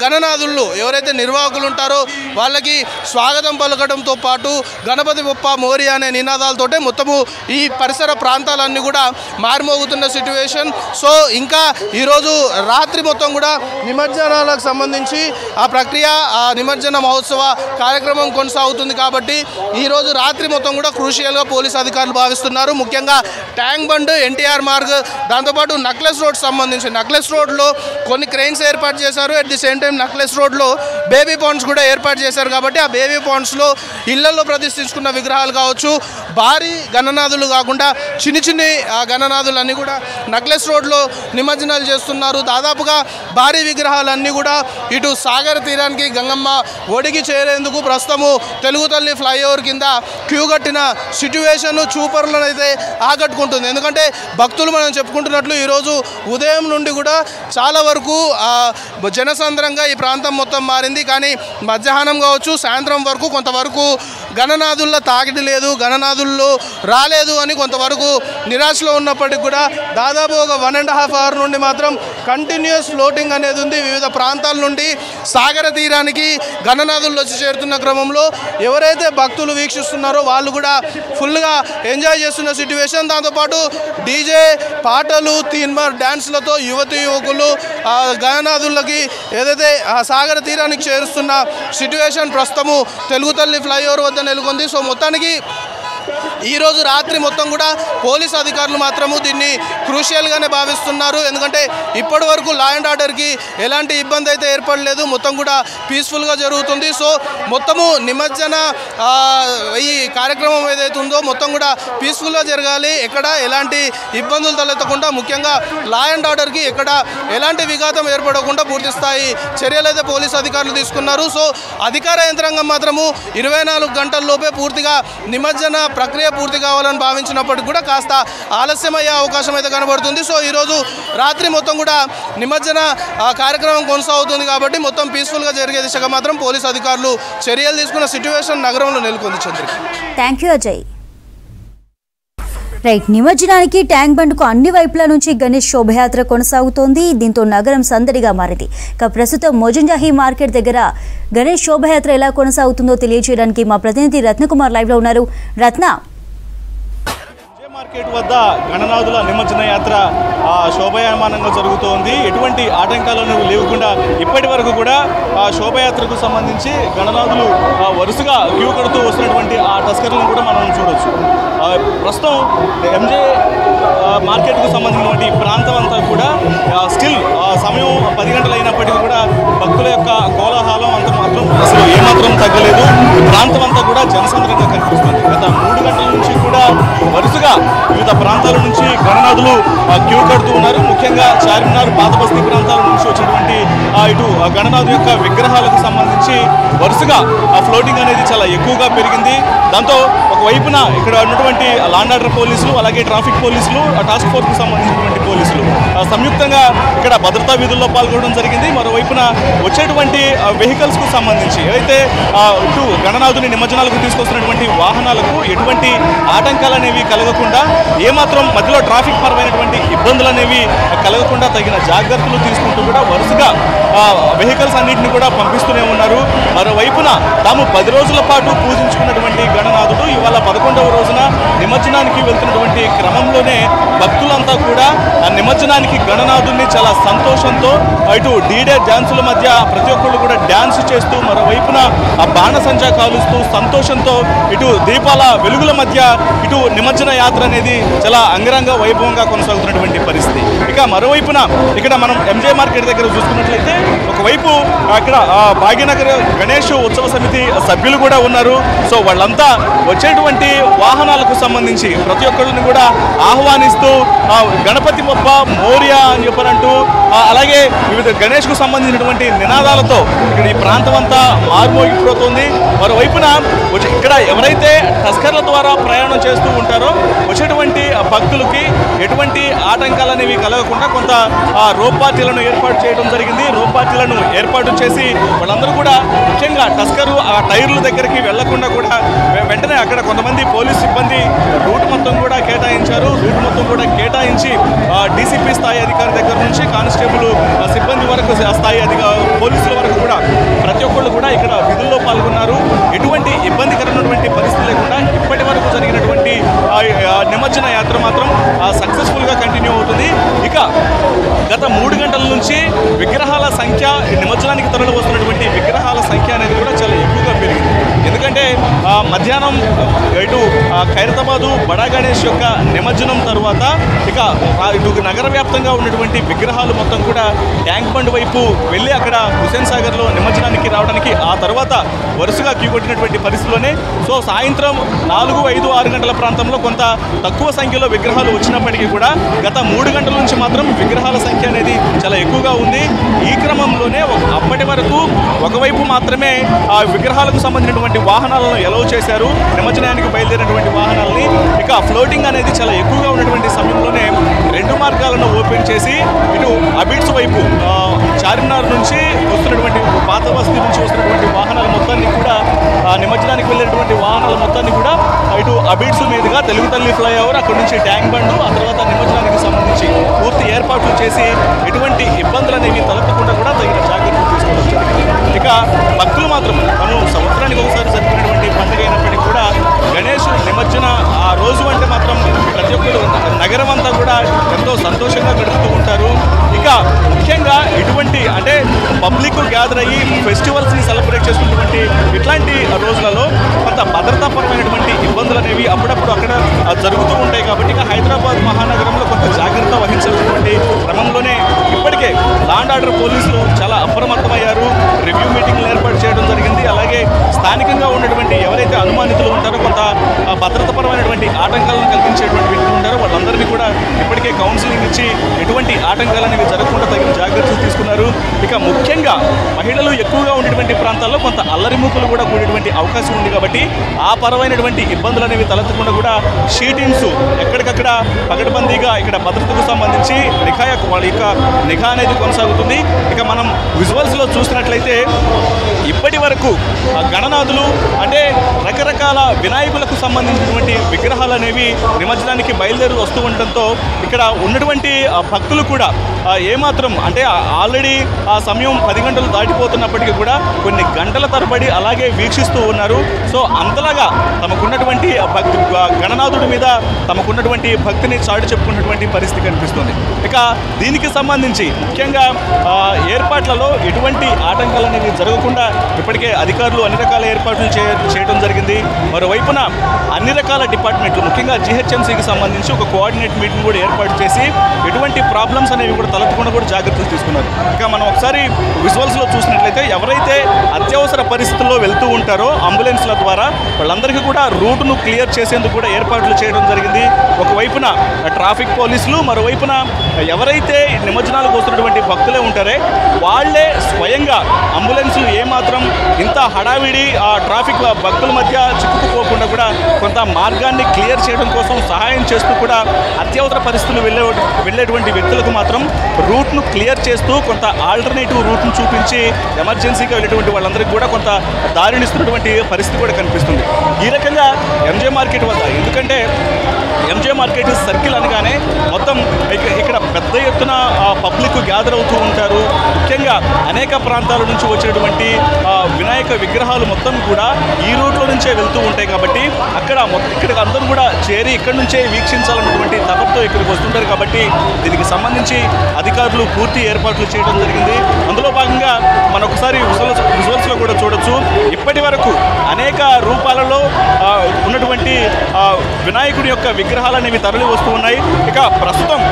గణనాథులు ఎవరైతే నిర్వాహకులు ఉంటారో వాళ్ళకి స్వాగతం పలకడంతో పాటు గణపతి బొప్ప మోరియా అనే నినాదాలతోటే మొత్తము ఈ పరిసర ప్రాంతాలన్నీ కూడా మారుమోగుతున్న సిట్యువేషన్. సో ఇంకా ఈరోజు రాత్రి మొత్తం కూడా నిమజ్జనాలకు సంబంధించి ఆ ప్రక్రియ నిమజ్జన మహోత్సవ కార్యక్రమం కొనసాగుతుంది. కాబట్టి ఈరోజు రాత్రి మొత్తం కూడా క్రూషియల్గా పోలీసు అధికారులు భావిస్తున్నారు. ముఖ్యంగా ట్యాంక్ బండ్, ఎన్టీఆర్ మార్గ్, దాంతోపాటు నక్లెస్ రోడ్ సంబంధించి నక్లెస్ రోడ్లో కొన్ని క్రెయిన్స్ ఏర్పాటు చేశారు. At the same time necklace రోడ్లో బేబీ పాండ్స్ కూడా ఏర్పాటు చేశారు. కాబట్టి ఆ బేబీ పాండ్స్లో ఇళ్లలో ప్రతిష్ఠించుకున్న విగ్రహాలు కావచ్చు, భారీ గణనాథులు కాకుండా చిన్ని గణనాథులన్నీ కూడా నక్లెస్ రోడ్లో నిమజ్జనాలు చేస్తున్నారు. దాదాపుగా భారీ విగ్రహాలన్నీ కూడా ఇటు సాగర్ తీరానికి గంగమ్మ ఒడికి చేరేందుకు ప్రస్తుతము తెలుగు తల్లి ఫ్లైఓవర్ కింద క్యూ కట్టిన సిట్యువేషన్ చూపర్లను అయితే ఆకట్టుకుంటుంది. ఎందుకంటే భక్తులు మనం చెప్పుకుంటున్నట్లు ఈరోజు ఉదయం నుండి కూడా చాలా వరకు జనసంద్రంగా ఈ ప్రాంతం మొత్తం మారింది. కానీ మధ్యాహ్నం కావచ్చు, సాయంత్రం వరకు కొంతవరకు గణనాథుల్లో తాకిడి లేదు, గణనాథుల్లో రాలేదు అని కొంతవరకు నిరాశలో ఉన్నప్పటికీ కూడా దాదాపు ఒక 1.5 hour నుండి మాత్రం కంటిన్యూస్ ఫ్లోటింగ్ అనేది ఉంది. వివిధ ప్రాంతాల నుండి సాగర తీరానికి గణనాథులు వచ్చి చేరుతున్న క్రమంలో ఎవరైతే భక్తులు వీక్షిస్తున్నారో వాళ్ళు కూడా ఫుల్గా ఎంజాయ్ చేస్తున్న సిట్యువేషన్. దాంతోపాటు డీజే పాటలు, తీన్మార్ డ్యాన్స్లతో యువకులు గణనాథులకి ఏదైతే సాగర తీరానికి చేరుస్తున్న సిట్యువేషన్ ప్రస్తుతము తెలుగు తల్లి ఫ్లైఓవర్ వద్ద నెలకొంది. సో మొత్తానికి ఈరోజు రాత్రి మొత్తం కూడా పోలీసు అధికారులు మాత్రము దీన్ని క్రూషియల్గానే భావిస్తున్నారు. ఎందుకంటే ఇప్పటి వరకు లా అండ్ ఆర్డర్కి ఎలాంటి ఇబ్బంది అయితే ఏర్పడలేదు, మొత్తం కూడా పీస్ఫుల్గా జరుగుతుంది. సో మొత్తము నిమజ్జన ఈ కార్యక్రమం ఏదైతే ఉందో మొత్తం కూడా పీస్ఫుల్గా జరగాలి, ఎక్కడ ఎలాంటి ఇబ్బందులు తలెత్తకుండా, ముఖ్యంగా లా అండ్ ఆర్డర్కి ఎక్కడ ఎలాంటి విఘాతం ఏర్పడకుండా పూర్తి స్థాయి చర్యలు అయితే పోలీసు అధికారులు తీసుకున్నారు. సో అధికార యంత్రాంగం మాత్రము 24 గంటల్లోపే పూర్తిగా నిమజ్జన ప్రక్రియ పూర్తి కావాలని భావించినప్పటికీ కూడా కాస్త ఆలస్యమయ్యే అవకాశం అయితే కనబడుతుంది. సో ఈరోజు రాత్రి మొత్తం కూడా నిమజ్జన కార్యక్రమం కొనసాగుతుంది. కాబట్టి మొత్తం పీస్ఫుల్గా జరిగే దిశగా మాత్రం పోలీసు అధికారులు చర్యలు తీసుకున్న సిట్యువేషన్ నగరంలో నెలకొంది. Chandrika, thank you Ajay. Right, నిమజ్జనానికి ట్యాంక్ బండ్కు అన్ని వైపుల నుంచి గణేష్ శోభయాత్ర కొనసాగుతోంది. దీంతో నగరం సందడిగా మారింది. ఇక ప్రస్తుతం మోజంజాహి మార్కెట్ దగ్గర గణేష్ శోభయాత్ర ఎలా కొనసాగుతుందో తెలియజేయడానికి మా ప్రతినిధి రత్నకుమార్ లైవ్లో ఉన్నారు. రత్న, మార్కెట్ వద్ద గణనాథుల నిమజ్జన యాత్ర శోభాయమానంగా జరుగుతోంది. ఎటువంటి ఆటంకాలను లేకుండా ఇప్పటి వరకు కూడా ఆ శోభయాత్రకు సంబంధించి గణనాథులు వరుసగా క్యూ కడుతూ వస్తున్నటువంటి ఆ టస్కర్లను కూడా మనం చూడొచ్చు. ప్రస్తుతం ఎంజే మార్కెట్కు సంబంధించినటువంటి ప్రాంతం అంతా కూడా స్టిల్ సమయం 10 గంటలు అయినప్పటికీ కూడా భక్తుల యొక్క కోలాహలం అంత మాత్రం అసలు ఏమాత్రం తగ్గలేదు. ప్రాంతం అంతా కూడా జనసంద్రంగా కనిపిస్తుంది. గత 3 గంటల నుంచి కూడా వరుసగా వివిధ ప్రాంతాల నుంచి గణనాథులు క్యూ కడుతూ ఉన్నారు. ముఖ్యంగా చార్మినార్, పాతబస్తీ ప్రాంతాల నుంచి వచ్చినటువంటి ఇటు గణనాథు యొక్క విగ్రహాలకు సంబంధించి వరుసగా ఫ్లోటింగ్ అనేది చాలా ఎక్కువగా పెరిగింది. దాంతో ఒకవైపున ఇక్కడ ఉన్నటువంటి లాండ్ ఆర్డర్ పోలీసులు, అలాగే ట్రాఫిక్ పోలీసులు, టాస్క్ ఫోర్స్కి సంబంధించినటువంటి పోలీసులు సంయుక్తంగా ఇక్కడ భద్రతా విధుల్లో పాల్గొనడం జరిగింది. మరోవైపున వచ్చేటువంటి వెహికల్స్కు సంబంధించి ఏవైతే ఇటు గణనాథుని నిమజ్జనాలకు తీసుకొస్తున్నటువంటి వాహనాలకు ఎటువంటి ఆటంకాలు అనేవి కలగకుండా, ఏమాత్రం మధ్యలో ట్రాఫిక్ పరమైనటువంటి ఇబ్బందులు అనేవి కలగకుండా తగిన జాగ్రత్తలు తీసుకుంటూ కూడా వరుసగా వెహికల్స్ అన్నింటినీ కూడా పంపిస్తూనే ఉన్నారు. మరోవైపున తాము 10 రోజుల పాటు పూజించుకున్నటువంటి గణనాథుడు ఇవాళ 11వ రోజున నిమజ్జనానికి వెళ్తున్నటువంటి క్రమంలోనే భక్తులంతా కూడా ఆ నిమజ్జనానికి గణనాథుడిని చాలా సంతోషంతో ఇటు డీడే డ్యాన్సుల మధ్య ప్రతి ఒక్కళ్ళు కూడా డ్యాన్స్ చేస్తూ, మరోవైపున ఆ బాణసంచా కాలుస్తూ సంతోషంతో ఇటు దీపాల వెలుగుల మధ్య ఇటు నిమజ్జన యాత్ర అనేది చాలా అంగరంగ వైభవంగా కొనసాగుతున్నటువంటి పరిస్థితి. ఇక మరోవైపున ఇక్కడ మనం ఎంజే మార్కెట్ దగ్గర చూసుకున్నట్లయితే ఒకవైపు అక్కడ భాగ్యనగర్ గణేష్ ఉత్సవ సమితి సభ్యులు కూడా ఉన్నారు. సో వాళ్ళంతా వచ్చేటువంటి వాహనాలకు సంబంధించి ప్రతి ఒక్కరిని కూడా ఆహ్వానిస్తూ గణపతి బొప్ప మోరియా అని చెప్పారంటూ, అలాగే వివిధ గణేష్కు సంబంధించినటువంటి నినాదాలతో ఇక్కడ ఈ ప్రాంతం అంతా మారుమోగిపోతుంది. మరోవైపున ఇక్కడ ఎవరైతే టస్కర్ల ద్వారా ప్రయాణం చేస్తూ ఉంటారో వచ్చేటువంటి భక్తులకి ఎటువంటి ఆటంకాలు అనేవి కలగకుండా కొంత రోప్ పార్టీలను ఏర్పాటు చేయడం జరిగింది. రోప్ పార్టీలను ఏర్పాటు చేసి వాళ్ళందరూ కూడా ముఖ్యంగా టస్కరు ఆ టైర్ల దగ్గరికి వెళ్లకుండా కూడా వెంటనే అక్కడ కొంతమంది పోలీస్ సిబ్బంది రూట్ మొత్తం కూడా కేటాయించారు. రూట్ మొత్తం కూడా కేటాయించి డీసీపీ స్థాయి అధికారి దగ్గర నుంచి కానిస్టేబుల్ సిబ్బంది వరకు స్థాయి పోలీసుల వరకు కూడా ప్రతి ఒక్కళ్ళు కూడా ఇక్కడ విధుల్లో పాల్గొన్నారు. ఎటువంటి ఇబ్బందికరమైనటువంటి పరిస్థితి లేకుండా ఇప్పటి వరకు జరిగినటువంటి నిమజ్జన యాత్ర మాత్రం సక్సెస్ఫుల్గా కంటిన్యూ అవుతుంది. ఇక గత 3 గంటల నుంచి విగ్రహాల సంఖ్య, నిమజ్జనానికి తరలి వస్తున్నటువంటి విగ్రహాల సంఖ్య అనేది కూడా చాలా ఎక్కువగా పెరిగింది. ఎందుకంటే మధ్యాహ్నం ఇటు ఖైరతాబాదు బడా గణేష్ యొక్క నిమజ్జనం తర్వాత ఇక ఇటు నగర వ్యాప్తంగా ఉన్నటువంటి విగ్రహాలు మొత్తం కూడా ట్యాంక్ బండ్ వైపు వెళ్ళి అక్కడ హుసేన్ సాగర్లో నిమజ్జనానికి రావడానికి ఆ తర్వాత వరుసగా క్యూ కొట్టినటువంటి పరిస్థితిలోనే సో సాయంత్రం 4, 5, 6 గంటల ప్రాంతంలో కొంత తక్కువ సంఖ్యలో విగ్రహాలు వచ్చినప్పటికీ కూడా గత 3 గంటల నుంచి మాత్రం విగ్రహాల సంఖ్య అనేది చాలా ఎక్కువగా ఉంది. ఈ క్రమంలోనే అప్పటి వరకు ఒకవైపు మాత్రమే ఆ విగ్రహాలకు సంబంధించినటువంటి వాహనాలను ఎలవ్ చేశారు. నిమజ్జనానికి బయలుదేరినటువంటి వాహనాలని ఇక ఫ్లోటింగ్ అనేది చాలా ఎక్కువగా ఉన్నటువంటి సమయంలోనే 2 మార్గాలను ఓపెన్ చేసి ఇటు అబిడ్స్ వైపు చార్మినార్ నుంచి వస్తున్నటువంటి పాత బస్తీ నుంచి వస్తున్నటువంటి వాహనాల మొత్తాన్ని కూడా నిమజ్జనానికి వెళ్ళినటువంటి వాహనాల మొత్తాన్ని కూడా ఇటు అబిడ్స్ మీదుగా తెలుగు తల్లి ఫ్లైఓవర్, అక్కడ నుంచి ట్యాంక్ బండ్, ఆ తర్వాత నిమజ్జనానికి సంబంధించి పూర్తి ఏర్పాట్లు చేసి ఎటువంటి ఇబ్బందులు అనేవి తలెత్తకుండా కూడా తగిన జాగ్రత్తలు తీసుకోవడం జరిగింది. ఇక భక్తులు మాత్రం తను సంవత్సరానికి ఒకసారి జరుపుకునేటువంటి పండుగ అయినప్పటికీ కూడా గణేష్ నిమజ్జన ఆ రోజు అంటే మాత్రం ప్రతి ఒక్కరు నగరం అంతా కూడా ఎంతో సంతోషంగా గడుపుతూ ఉంటారు. ఇక ముఖ్యంగా ఇటువంటి అంటే పబ్లిక్ గ్యాదర్ అయ్యి ఫెస్టివల్స్ని సెలబ్రేట్ చేసుకున్నటువంటి ఇట్లాంటి రోజులలో కొంత భద్రతాపరమైనటువంటి ఇబ్బందులు అనేవి అప్పుడప్పుడు అక్కడ జరుగుతూ ఉంటాయి. కాబట్టి ఇక హైదరాబాద్ మహానగరంలో కొంత జాగ్రత్త వహించాల్సినటువంటి క్రమంలోనే ఇప్పటికే లాండ్ ఆర్డర్ పోలీసులు చాలా అప్రమత్తమయ్యారు. రివ్యూ మీటింగ్లు ఏర్పాటు చేయడం జరిగింది. అలాగే స్థానికంగా ఉన్నటువంటి ఎవరైతే అనుమానితులు ఉంటారో కొంత భద్రతాపరమైనటువంటి ఆటంకాలను కలిగించేటువంటి వ్యక్తులు ఉంటారో వాళ్ళందరినీ కూడా ఇప్పటికే కౌన్సిలింగ్ ఇచ్చి ఎటువంటి ఆటంకాలు అనేవి జరగకుండా తగిన జాగ్రత్తలు తీసుకున్నారు. ఇక ముఖ్యంగా మహిళలు ఎక్కువగా ఉండేటువంటి ప్రాంతాల్లో కొంత అల్లరిముఖులు కూడా కూడేటువంటి అవకాశం ఉంది. కాబట్టి ఆ పరమైనటువంటి ఇబ్బందులు అనేవి తలెత్తకుండా కూడా షీటింగ్స్ ఎక్కడికక్కడ పకడ్బందీగా ఇక్కడ భద్రతకు సంబంధించి వాళ్ళ యొక్క నిఘా అనేది కొనసాగుతుంది. ఇక మనం విజువల్స్లో చూసినట్లయితే ఇప్పటి వరకు గణనాథులు అంటే రకరకాల వినాయకులకు సంబంధించినటువంటి విగ్రహాలు అనేవి నిమజ్జనానికి బయలుదేరి వస్తూ ఉండటంతో ఇక్కడ ఉన్నటువంటి భక్తులు కూడా ఏమాత్రం అంటే ఆల్రెడీ ఆ సమయం 10 గంటలు దాటిపోతున్నప్పటికీ కూడా కొన్ని గంటల తరబడి అలాగే వీక్షిస్తూ ఉన్నారు. సో అంతలాగా తమకున్నటువంటి భక్తి గణనాథుడి మీద తమకున్నటువంటి భక్తిని చాటు చెప్పుకున్నటువంటి పరిస్థితి కనిపిస్తుంది. ఇక దీనికి సంబంధించి ముఖ్యంగా ఏర్పాట్లలో ఎటువంటి ఆటంకాలు అనేవి జరగకుండా ఇప్పటికే అధికారులు అన్ని రకాల ఏర్పాట్లు చేయడం జరిగింది. మరోవైపున అన్ని రకాల డిపార్ట్మెంట్లు ముఖ్యంగా GHMCకి సంబంధించి ఒక కోఆర్డినేట్ మీటింగ్ కూడా ఏర్పాటు చేసి ఎటువంటి ప్రాబ్లమ్స్ అనేవి కూడా తలెత్తకుండా కూడా జాగ్రత్తలు తీసుకున్నారు. ఇక మనం ఒకసారి విజువల్స్లో చూసినట్లయితే ఎవరైతే అత్యవసర పరిస్థితుల్లో వెళ్తూ ఉంటారో అంబులెన్స్ల ద్వారా వాళ్ళందరికీ కూడా రూట్ను క్లియర్ చేసేందుకు కూడా ఏర్పాట్లు చేయడం జరిగింది. ఒకవైపున ట్రాఫిక్ పోలీసులు, మరోవైపున ఎవరైతే నిమజ్జనాలకు వస్తున్నటువంటి భక్తులే ఉంటారే వాళ్లే స్వయంగా అంబులెన్సులు ఏమాత్రం ఇంత హడావిడి ఆ ట్రాఫిక్ భక్తుల మధ్య చిక్కుకుపోకుండా కూడా కొంత మార్గాన్ని క్లియర్ చేయడం కోసం సహాయం చేస్తూ కూడా అత్యవసర పరిస్థితులు వెళ్ళేటువంటి వ్యక్తులకు మాత్రం రూట్ను క్లియర్ చేస్తూ కొంత ఆల్టర్నేటివ్ రూట్ను చూపించి ఎమర్జెన్సీగా వెళ్ళేటువంటి వాళ్ళందరికీ కూడా కొంత దారినిస్తున్నటువంటి పరిస్థితి కూడా కనిపిస్తుంది. ఈ రకంగా ఎంజే మార్కెట్ వద్ద, ఎందుకంటే ఎంజే మార్కెట్ సర్కిల్ అనగానే మొత్తం ఇక్కడ పెద్ద ఎత్తున పబ్లిక్ గ్యాదర్ అవుతూ ఉంటారు. ముఖ్యంగా అనేక ప్రాంతాల నుంచి వచ్చినటువంటి వినాయక విగ్రహాలు మొత్తం కూడా ఈ రూట్లో నుంచే వెళ్తూ ఉంటాయి కాబట్టి ఇక్కడికి అందరూ కూడా చేరి ఇక్కడి నుంచే వీక్షించాలన్నటువంటి తపంతో ఇక్కడికి వస్తుంటారు. కాబట్టి దీనికి సంబంధించి అధికారులు పూర్తి ఏర్పాట్లు చేయడం జరిగింది. అందులో భాగంగా మనం ఒకసారి విజువల్స్లో కూడా చూడొచ్చు. ఇప్పటి వరకు అనేక రూపాలలో ఉన్నటువంటి వినాయకుడి యొక్క విగ్రహాలు అనేవి తరలి వస్తూ ఉన్నాయి. ఇక ప్రస్తుతం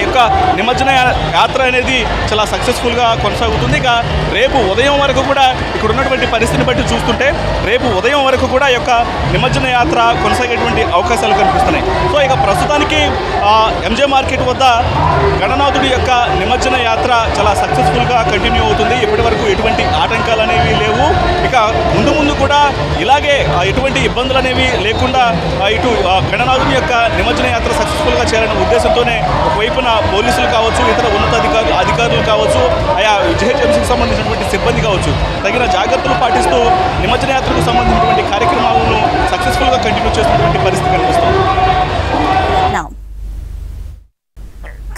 యొక్క నిమజ్జన యాత్ర అనేది చాలా సక్సెస్ఫుల్గా కొనసాగుతుంది. ఇక రేపు ఉదయం వరకు కూడా ఇక్కడ ఉన్నటువంటి పరిస్థితిని బట్టి చూస్తుంటే రేపు ఉదయం వరకు కూడా యొక్క నిమజ్జన యాత్ర కొనసాగేటువంటి అవకాశాలు కనిపిస్తున్నాయి. సో ఇక ప్రస్తుతానికి ఎంజే మార్కెట్ వద్ద గణనాథుడి యొక్క నిమజ్జన యాత్ర చాలా సక్సెస్ఫుల్గా కంటిన్యూ అవుతుంది. ఇప్పటి వరకు ఎటువంటి ఆటంకాలు అనేవి లేవు. ఇక ముందు కూడా ఇలాగే ఎటువంటి ఇబ్బందులు అనేవి లేకుండా ఇటు గణనాథుడి యొక్క నిమజ్జన యాత్ర సక్సెస్ఫుల్గా చేయాలనే ఉద్దేశంతోనే ఒకవైపున పోలీసులు కావచ్చు, ఇతర ఉన్నత అధికారులు కావచ్చు, ఆయా GHMCకి సంబంధించినటువంటి సిబ్బంది కావచ్చు తగిన జాగ్రత్తలు పాటిస్తూ నిమజ్జన యాత్రకు సంబంధించినటువంటి కార్యక్రమాలను సక్సెస్ఫుల్గా కంటిన్యూ చేస్తున్నటువంటి పరిస్థితి కనిపిస్తుంది.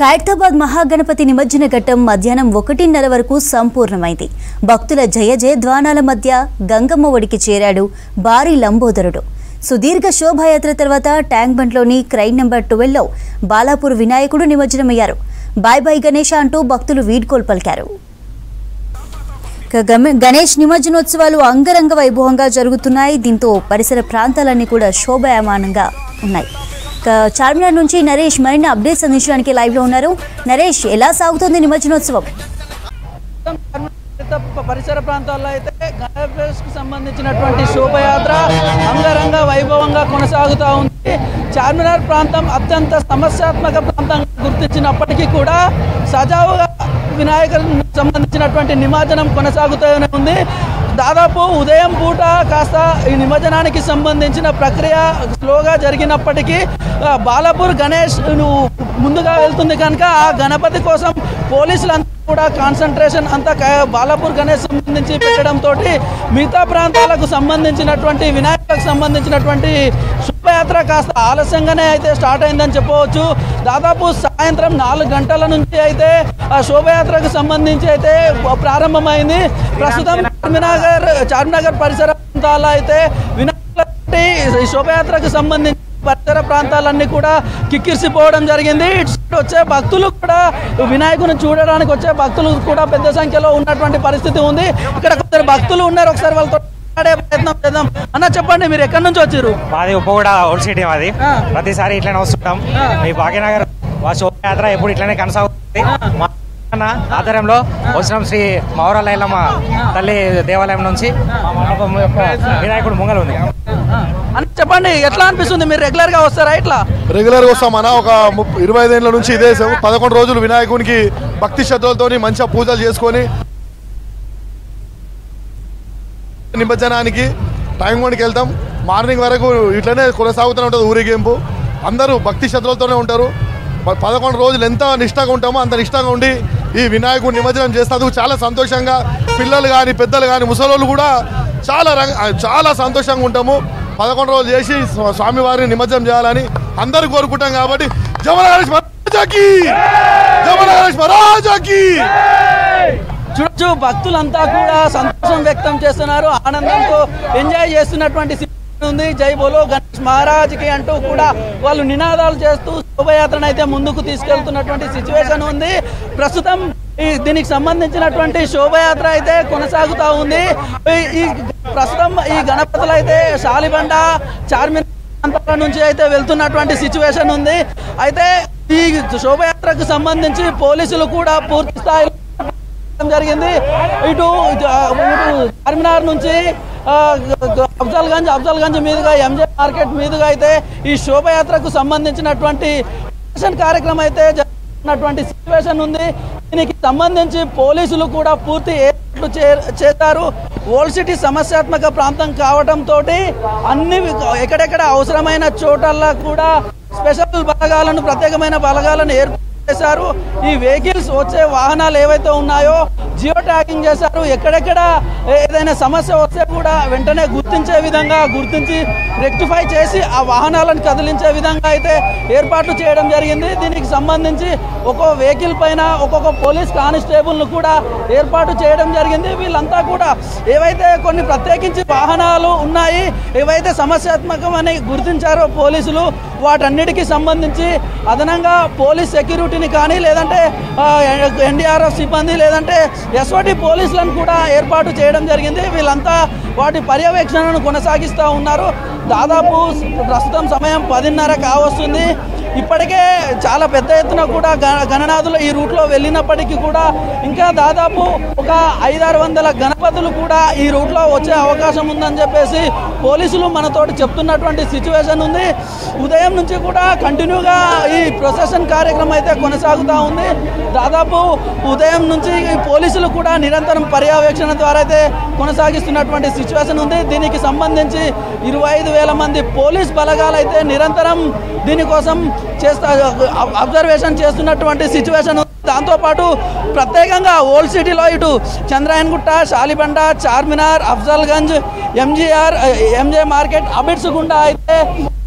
ఖైరతాబాద్ మహాగణపతి నిమజ్జన ఘట్టం మధ్యాహ్నం 1:30 వరకు సంపూర్ణమైంది. భక్తుల జయ జయధ్వానాల మధ్య గంగమ్మ ఒడికి చేరాడు భారీ లంబోదరుడు. సుదీర్ఘ శోభాయాత్ర తర్వాత ట్యాంక్ బండ్లోని క్రైన్ నెంబర్ 12లో బాలాపూర్ వినాయకుడు నిమజ్జనమయ్యారు. బాయ్ బాయ్ గణేష అంటూ భక్తులు వీడ్కోలు పలికారు. గణేష్ నిమజ్జనోత్సవాలు అంగరంగ వైభవంగా జరుగుతున్నాయి. దీంతో పరిసర ప్రాంతాలన్నీ కూడా శోభాయమానంగా ఉన్నాయి. చార్మినార్ నుంచి నరేష్ మరిన్ని అప్డేట్స్ అందించడానికి లైవ్ లో ఉన్నారు. నరేష్, ఎలా సాగుతుంది నిమజ్జనోత్సవం? పరిసర ప్రాంతాల్లో అయితే గణేష్కి సంబంధించినటువంటి శోభయాత్ర అంగరంగ వైభవంగా కొనసాగుతూ ఉంది. చార్మినార్ ప్రాంతం అత్యంత సమస్యాత్మక ప్రాంతంగా గుర్తించినప్పటికీ కూడా సజావుగా వినాయకుడికి సంబంధించినటువంటి నిమజ్జనం కొనసాగుతూనే ఉంది. దాదాపు ఉదయం పూట కాస్త ఈ నిమజ్జనానికి సంబంధించిన ప్రక్రియ స్లోగా జరిగినప్పటికీ బాలాపూర్ గణేష్ ముందుగా వెళ్తుంది కనుక ఆ గణపతి కోసం పోలీసులంతా కూడా కాన్సన్ట్రేషన్ అంతా బాలాపూర్ గణేష్ సంబంధించి పెట్టడంతో మిగతా ప్రాంతాలకు సంబంధించినటువంటి వినాయకులకు సంబంధించినటువంటి శోభయాత్ర కాస్త ఆలస్యంగానే అయితే స్టార్ట్ అయిందని చెప్పవచ్చు. దాదాపు సాయంత్రం 4 గంటల నుంచి అయితే ఆ శోభయాత్రకు సంబంధించి అయితే ప్రారంభమైంది. ప్రస్తుతం చార్మినగర్ పరిసర ప్రాంతాల్లో అయితే వినాయకుడి శోభయాత్రకు సంబంధించి పరిసర ప్రాంతాలన్నీ కూడా కిక్కిరిసిపోవడం జరిగింది. ఇటు వచ్చే భక్తులు కూడా వినాయకుని చూడడానికి వచ్చే భక్తులు కూడా పెద్ద సంఖ్యలో ఉన్నటువంటి పరిస్థితి ఉంది. ఇక్కడ కొందరు భక్తులు ఉన్నారు, ఒకసారి వాళ్ళతో ప్రయత్నం చేద్దాం. అన్న చెప్పండి, మీరు ఎక్కడి నుంచి వచ్చారు? మాది ఉప్పగూడ ఓల్డ్ సిటీ. మాది ప్రతిసారి ఇట్లనే వస్తుంటాం. మీ భాగ్యనగర్ శోభయాత్ర ఎప్పుడు ఇట్లనే కొనసాగుతుంది. ఆధ్వర్యంలో వచ్చిన శ్రీ మౌరాలయలమ్మ తల్లి దేవాలయం నుంచి వినాయకుడు ముంగలు ఉంది. అని చెప్పండి, ఎట్లా అనిపిస్తుంది? మీరు రెగ్యులర్ గా వస్తారా? ఇట్లా రెగ్యులర్ గా వస్తామన్నా. ఒక 25 ఏళ్ళ నుంచి ఇదే 11 రోజులు వినాయకునికి భక్తి శ్రద్ధలతో మంచిగా పూజలు చేసుకొని నిమజ్జనానికి టైం కొనికి వెళ్తాం. మార్నింగ్ వరకు ఇట్లనే కొనసాగుతూనే ఉంటుంది ఊరేగింపు. అందరూ భక్తి శ్రద్ధలతోనే ఉంటారు. 11 రోజులు ఎంత నిష్టగా ఉంటామో అంత నిష్టగా ఉండి ఈ వినాయకుడు నిమజ్జనం చేస్తారు. చాలా సంతోషంగా పిల్లలు కానీ పెద్దలు కానీ ముసలోళ్ళు కూడా చాలా సంతోషంగా ఉంటాము. 11 రోజులు చేసి స్వామివారిని నిమజ్జనం చేయాలని అందరూ కోరుకుంటాం. కాబట్టి జమల గణేష్ మహారాజాకి చూడొచ్చు, భక్తులంతా కూడా సంతోషం వ్యక్తం చేస్తున్నారు, ఆనందంతో ఎంజాయ్ చేస్తున్నటువంటి ఉంది. జై బోలో గణేష్ మహారాజ్కి అంటూ కూడా వాళ్ళు నినాదాలు చేస్తూ శోభయాత్రను అయితే ముందుకు తీసుకెళ్తున్నటువంటి సిచ్యువేషన్ ఉంది. ప్రస్తుతం దీనికి సంబంధించినటువంటి శోభయాత్ర అయితే కొనసాగుతూ ఉంది. ఈ ప్రస్తుతం ఈ గణపతులు అయితే శాలిబండ చార్మినార్ ప్రాంతాల నుంచి అయితే వెళ్తున్నటువంటి సిచ్యువేషన్ ఉంది. అయితే ఈ శోభయాత్రకు సంబంధించి పోలీసులు కూడా పూర్తి స్థాయిలో జరిగింది. ఇటు చార్మినార్ నుంచి అఫ్జల్గంజ్ మీదుగా ఎంజే మార్కెట్ మీదుగా అయితే ఈ శోభయాత్రకు సంబంధించినటువంటి కార్యక్రమం అయితే జరుగుతున్నటువంటి సిచ్యువేషన్ ఉంది. దీనికి సంబంధించి పోలీసులు కూడా పూర్తి ఏర్పాట్లు చేశారు. ఓల్డ్ సిటీ సమస్యాత్మక ప్రాంతం కావడంతో అన్ని ఎక్కడెక్కడ అవసరమైన చోటల్లా కూడా స్పెషల్ బలగాలను ప్రత్యేకమైన బలగాలను ఏర్పాటు చేశారు. ఈ వెహికల్స్ వచ్చే వాహనాలు ఏవైతే ఉన్నాయో జియో ట్యాగింగ్ చేశారు. ఎక్కడెక్కడ ఏదైనా సమస్య వస్తే కూడా వెంటనే గుర్తించి రెక్టిఫై చేసి ఆ వాహనాలను కదిలించే విధంగా అయితే ఏర్పాట్లు చేయడం జరిగింది. దీనికి సంబంధించి ఒక్కో వెహికల్ పైన ఒక్కొక్క పోలీస్ కానిస్టేబుల్ను కూడా ఏర్పాటు చేయడం జరిగింది. వీళ్ళంతా కూడా ఏవైతే కొన్ని ప్రత్యేకించి వాహనాలు ఉన్నాయి, ఏవైతే సమస్యాత్మకమని గుర్తించారో పోలీసులు, వాటన్నిటికీ సంబంధించి అదనంగా పోలీస్ సెక్యూరిటీని కానీ లేదంటే ఎన్డీఆర్ఎఫ్ సిబ్బంది లేదంటే ఎస్ఓటి పోలీసులను కూడా ఏర్పాటు చేయడం జరిగింది. వీళ్ళంతా వాటి పర్యవేక్షణను కొనసాగిస్తూ ఉన్నారు. దాదాపు ప్రస్తుతం సమయం 10:30 కావస్తుంది. ఇప్పటికే చాలా పెద్ద ఎత్తున కూడా గణనాథులు ఈ రూట్లో వెళ్ళినప్పటికీ కూడా ఇంకా దాదాపు ఒక 500-600 గణపతులు కూడా ఈ రూట్లో వచ్చే అవకాశం ఉందని చెప్పేసి పోలీసులు మనతోటి చెప్తున్నటువంటి సిచ్యువేషన్ ఉంది. ఉదయం నుంచి కూడా కంటిన్యూగా ఈ ప్రొసెషన్ కార్యక్రమం అయితే కొనసాగుతూ ఉంది. దాదాపు ఉదయం నుంచి పోలీసులు కూడా నిరంతరం పర్యవేక్షణ ద్వారా అయితే కొనసాగిస్తున్నటువంటి సిచ్యువేషన్ ఉంది. దీనికి సంబంధించి 25,000 మంది పోలీస్ బలగాలు అయితే నిరంతరం దీనికోసం అబ్జర్వేషన్ చేస్తున్నటువంటి సిచ్యువేషన్. దాంతోపాటు ప్రత్యేకంగా ఓల్డ్ సిటీలో ఇటు చంద్రాయన్గుట్ట, శాలిబండ, చార్మినార్, అఫ్జల్గంజ్, ఎంజే మార్కెట్, అబిడ్స్ గుండా అయితే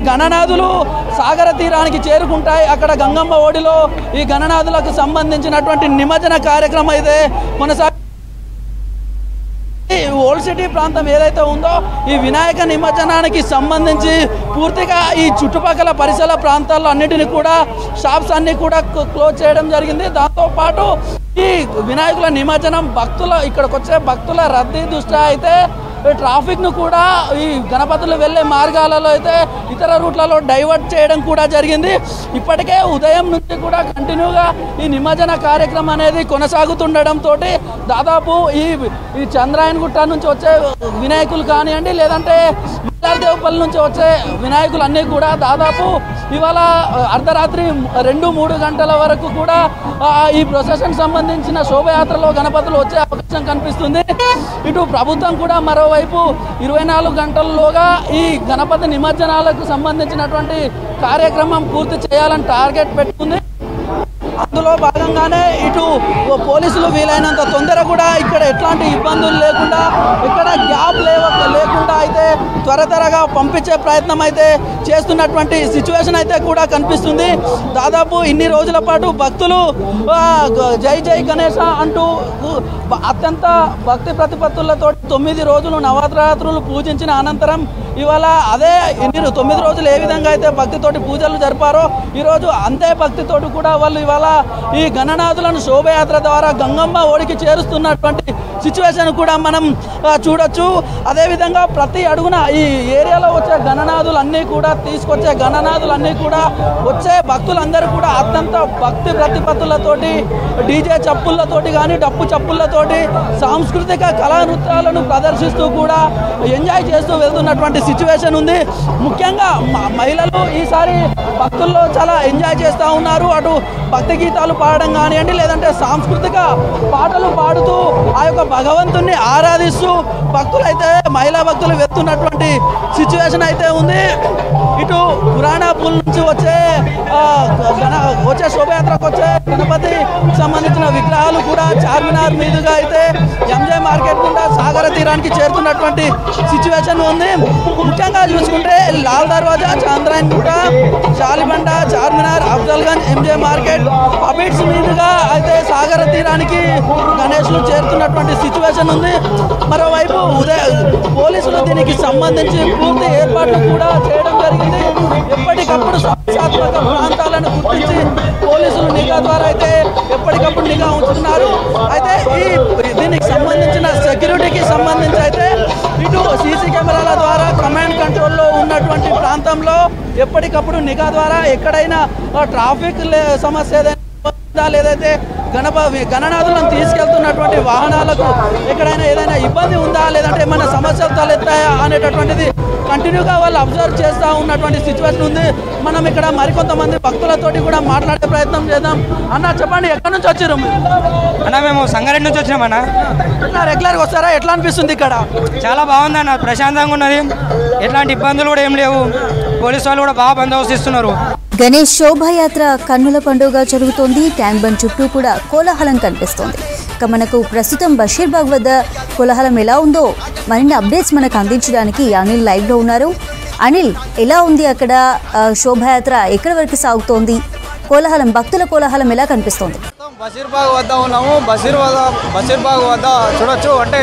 గణనాథులు సాగర తీరానికి చేరుకుంటాయి. అక్కడ గంగమ్మ ఓడిలో ఈ గణనాథులకు సంబంధించినటువంటి నిమజ్జన కార్యక్రమం అయితే కొనసాగి ఓల్డ్ సిటీ ప్రాంతం ఏదైతే ఉందో ఈ వినాయక నిమజ్జనానికి సంబంధించి పూర్తిగా ఈ చుట్టుపక్కల పరిసర ప్రాంతాల్లో అన్నిటిని కూడా షాప్స్ అన్ని కూడా క్లోజ్ చేయడం జరిగింది. దాంతోపాటు ఈ వినాయకుల నిమజ్జనం ఇక్కడికి వచ్చే భక్తుల రద్దీ దృష్ట్యా అయితే ట్రాఫిక్ను కూడా ఈ గణపతులు వెళ్ళే మార్గాలలో అయితే ఇతర రూట్లలో డైవర్ట్ చేయడం కూడా జరిగింది. ఇప్పటికే ఉదయం నుంచి కూడా కంటిన్యూగా ఈ నిమజ్జన కార్యక్రమం అనేది కొనసాగుతుండడంతో దాదాపు ఈ చంద్రాయన్గుట్ట నుంచి వచ్చే వినాయకులు కానివ్వండి లేదంటే మల్లార్దేవపల్లి నుంచి వచ్చే వినాయకులు అన్నీ కూడా దాదాపు ఇవాళ అర్ధరాత్రి 2-3 గంటల వరకు కూడా ఈ ప్రొసెషన్ సంబంధించిన శోభయాత్రలో గణపతులు వచ్చే అవకాశం కనిపిస్తుంది. ఇటు ప్రభుత్వం కూడా మరోవైపు 24 గంటల్లోగా ఈ గణపతి నిమజ్జనాలకు సంబంధించినటువంటి కార్యక్రమం పూర్తి చేయాలని టార్గెట్ పెట్టుకుంది. అందులో భాగంగానే ఇటు పోలీసులు వీలైనంత తొందర కూడా ఇక్కడ ఎట్లాంటి ఇబ్బందులు లేకుండా ఇక్కడ గ్యాప్ లేకుండా అయితే త్వరగా పంపించే ప్రయత్నం అయితే చేస్తున్నటువంటి సిచ్యువేషన్ అయితే కూడా కనిపిస్తుంది. దాదాపు ఇన్ని రోజుల పాటు భక్తులు జై జై గణేశ అంటూ అత్యంత భక్తి ప్రతిపత్తులతో 9 రోజులు నవరాత్రులు పూజించిన అనంతరం ఇవాళ అదే 9 రోజులు ఏ విధంగా అయితే భక్తితోటి పూజలు జరిపారో ఈరోజు అంతే భక్తితోటి కూడా వాళ్ళు ఇవాళ ఈ గణనాథులను శోభయాత్ర ద్వారా గంగమ్మ ఓడికి చేరుస్తున్నటువంటి సిచ్యువేషన్ కూడా మనం చూడొచ్చు. అదేవిధంగా ప్రతి అడుగున ఈ ఏరియాలో వచ్చే గణనాథులన్నీ కూడా తీసుకొచ్చే గణనాథులన్నీ కూడా వచ్చే భక్తులందరూ కూడా అత్యంత భక్తి ప్రతిపత్తులతోటి డీజే చప్పుళ్ళతోటి కానీ డప్పు చప్పుళ్ళతోటి సాంస్కృతిక కళా నృత్యాలను ప్రదర్శిస్తూ కూడా ఎంజాయ్ చేస్తూ వెళ్తున్నటువంటి సిచ్యువేషన్ ఉంది. ముఖ్యంగా మహిళలు ఈసారి భక్తుల్లో చాలా ఎంజాయ్ చేస్తూ ఉన్నారు. అటు భక్తి గీతాలు పాడడం కానివ్వండి లేదంటే సాంస్కృతిక పాటలు పాడుతూ ఆ యొక్క భగవంతుణ్ణి ఆరాధిస్తూ భక్తులైతే మహిళా భక్తులు వెళ్తున్నటువంటి సిచ్యువేషన్ అయితే ఉంది. ఇటు పురాణాపూల్ నుంచి వచ్చే శోభయాత్రకు వచ్చే గణపతి సంబంధించిన విగ్రహాలు కూడా చార్మినార్ మీదుగా అయితే ఎంజే మార్కెట్ గుండా సాగర తీరానికి చేరుతున్నటువంటి సిచ్యువేషన్ ఉంది. ముఖ్యంగా చూసుకుంటే లాల్ దర్వాజా, చంద్రాయన్గుట్ట, శాలిబండ, చార్మినార్, అఫ్జల్గంజ్, ఎంజే మార్కెట్, అబిడ్స్ మీదుగా అయితే సాగర తీరానికి గణేష్లు చేరుతున్నటువంటి సిచ్యువేషన్ ఉంది. మరోవైపు పోలీసులు దీనికి సంబంధించి పూర్తి ఏర్పాట్లు కూడా చేయడం జరిగింది. ఎప్పటికప్పుడు సమస్యాత్మక ప్రాంతాలను గుర్తించి పోలీసులు నిఘా ద్వారా అయితే ఎప్పటికప్పుడు నిఘా ఉంచుతున్నారు. అయితే దీనికి సంబంధించిన సెక్యూరిటీకి సంబంధించి అయితే ఇటు సీసీ కెమెరాల ద్వారా కమాండ్ కంట్రోల్లో ఉన్నటువంటి ప్రాంతంలో ఎప్పటికప్పుడు నిఘా ద్వారా ఎక్కడైనా ట్రాఫిక్ సమస్య ఏదైనా లేదైతే గణనాథులను తీసుకెళ్తున్నటువంటి వాహనాలకు ఎక్కడైనా ఏదైనా ఇబ్బంది ఉందా లేదంటే ఏమైనా సమస్యలు తలెత్తాయా అనేటటువంటిది కంటిన్యూగా వాళ్ళు అబ్జర్వ్ చేస్తూ ఉన్నటువంటి సిచ్యువేషన్ ఉంది. మనం ఇక్కడ మరికొంతమంది భక్తులతోటి కూడా మాట్లాడే ప్రయత్నం చేద్దాం. అన్న చెప్పండి, ఎక్కడి నుంచి వచ్చారు? అన్న మేము సంగారెడ్డి నుంచి వచ్చినామన్న. ఎట్లా రెగ్యులర్గా వస్తారా? ఎట్లా అనిపిస్తుంది ఇక్కడ? చాలా బాగుంది అన్న, ప్రశాంతంగా ఉన్నది, ఎట్లాంటి ఇబ్బందులు కూడా ఏం లేవు. పోలీసు వాళ్ళు కూడా బాగా బందోబస్తు ఇస్తున్నారు. గణేష్ శోభాయాత్ర కన్నుల పండుగ జరుగుతోంది. ట్యాంక్ బండ్ చుట్టూ కూడా కోలాహలం కనిపిస్తోంది. ఇక మనకు ప్రస్తుతం బషీర్బాగ్ వద్ద కోలాహలం ఎలా ఉందో మరిన్ని అప్డేట్స్ మనకు అందించడానికి అనిల్ లైవ్లో ఉన్నారు. అనిల్, ఎలా ఉంది అక్కడ శోభాయాత్ర? ఎక్కడి వరకు సాగుతోంది? కోలాహలం, భక్తుల కోలాహలం ఎలా కనిపిస్తోంది? బషీర్బాగ్ వద్ద ఉన్నాము. బషీర్బాగ్ వద్ద చూడొచ్చు, అంటే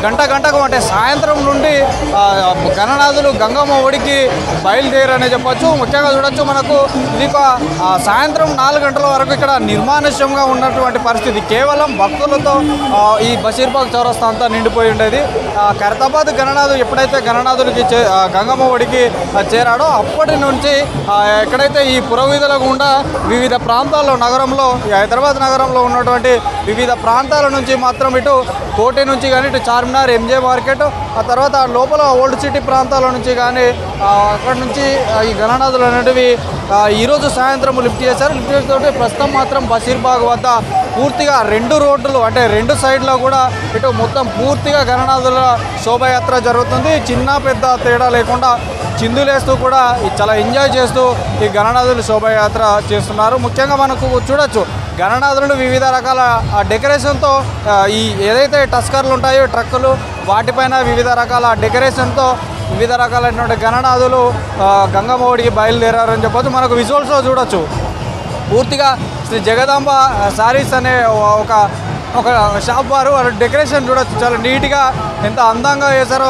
గంటకు అంటే సాయంత్రం నుండి గణనాథులు గంగమ్మ ఒడికి బయలుదేరని చెప్పొచ్చు. ముఖ్యంగా చూడొచ్చు, మనకు ఇది సాయంత్రం 4 గంటల వరకు ఇక్కడ నిర్మానుష్యంగా ఉన్నటువంటి పరిస్థితి. కేవలం భక్తులతో ఈ బషీర్బాగ్ చౌరస్తా అంతా నిండిపోయి ఉండేది. ఖైరతాబాద్ గణనాథుడు ఎప్పుడైతే గణనాథుడికి గంగమ్మ ఒడికి చేరాడో అప్పటి నుంచి ఎక్కడైతే ఈ పురవీధుల గుండా వివిధ ప్రాంతాల్లో నగరంలో, హైదరాబాద్ నగరంలో ఉన్నటువంటి వివిధ ప్రాంతాల నుంచి మాత్రం ఇటు కోటి నుంచి కానీ, ఇటు చార్మినార్, ఎంజే మార్కెట్, ఆ తర్వాత లోపల ఓల్డ్ సిటీ ప్రాంతాల నుంచి కానీ అక్కడి నుంచి ఈ గణనాథులు అనేటివి ఈరోజు సాయంత్రం లిఫ్ట్ చేశారు. లిఫ్ట్ చేసేటప్పుడు ప్రస్తుతం మాత్రం బషీర్బాగ్ వద్ద పూర్తిగా 2 రోడ్లు, అంటే 2 సైడ్లో కూడా ఇటు మొత్తం పూర్తిగా గణనాథుల శోభయాత్ర జరుగుతుంది. చిన్న పెద్ద తేడా లేకుండా చిందులేస్తూ కూడా చాలా ఎంజాయ్ చేస్తూ ఈ గణనాథులు శోభయాత్ర చేస్తున్నారు. ముఖ్యంగా మనకు చూడొచ్చు, గణనాథులను వివిధ రకాల డెకరేషన్తో ఈ ఏదైతే టస్కర్లు ఉంటాయో ట్రక్కులు, వాటిపైన వివిధ రకాల డెకరేషన్తో వివిధ రకాలైనటువంటి గణనాథులు గంగమ్మ ఒడికి బయలుదేరారని చెప్పొచ్చు. మనకు విజువల్స్లో చూడొచ్చు, పూర్తిగా శ్రీ జగదాంబ శారీస్ అనే ఒక షాప్ వారు డెకరేషన్ చూడొచ్చు, చాలా నీట్గా ఎంత అందంగా చేశారో.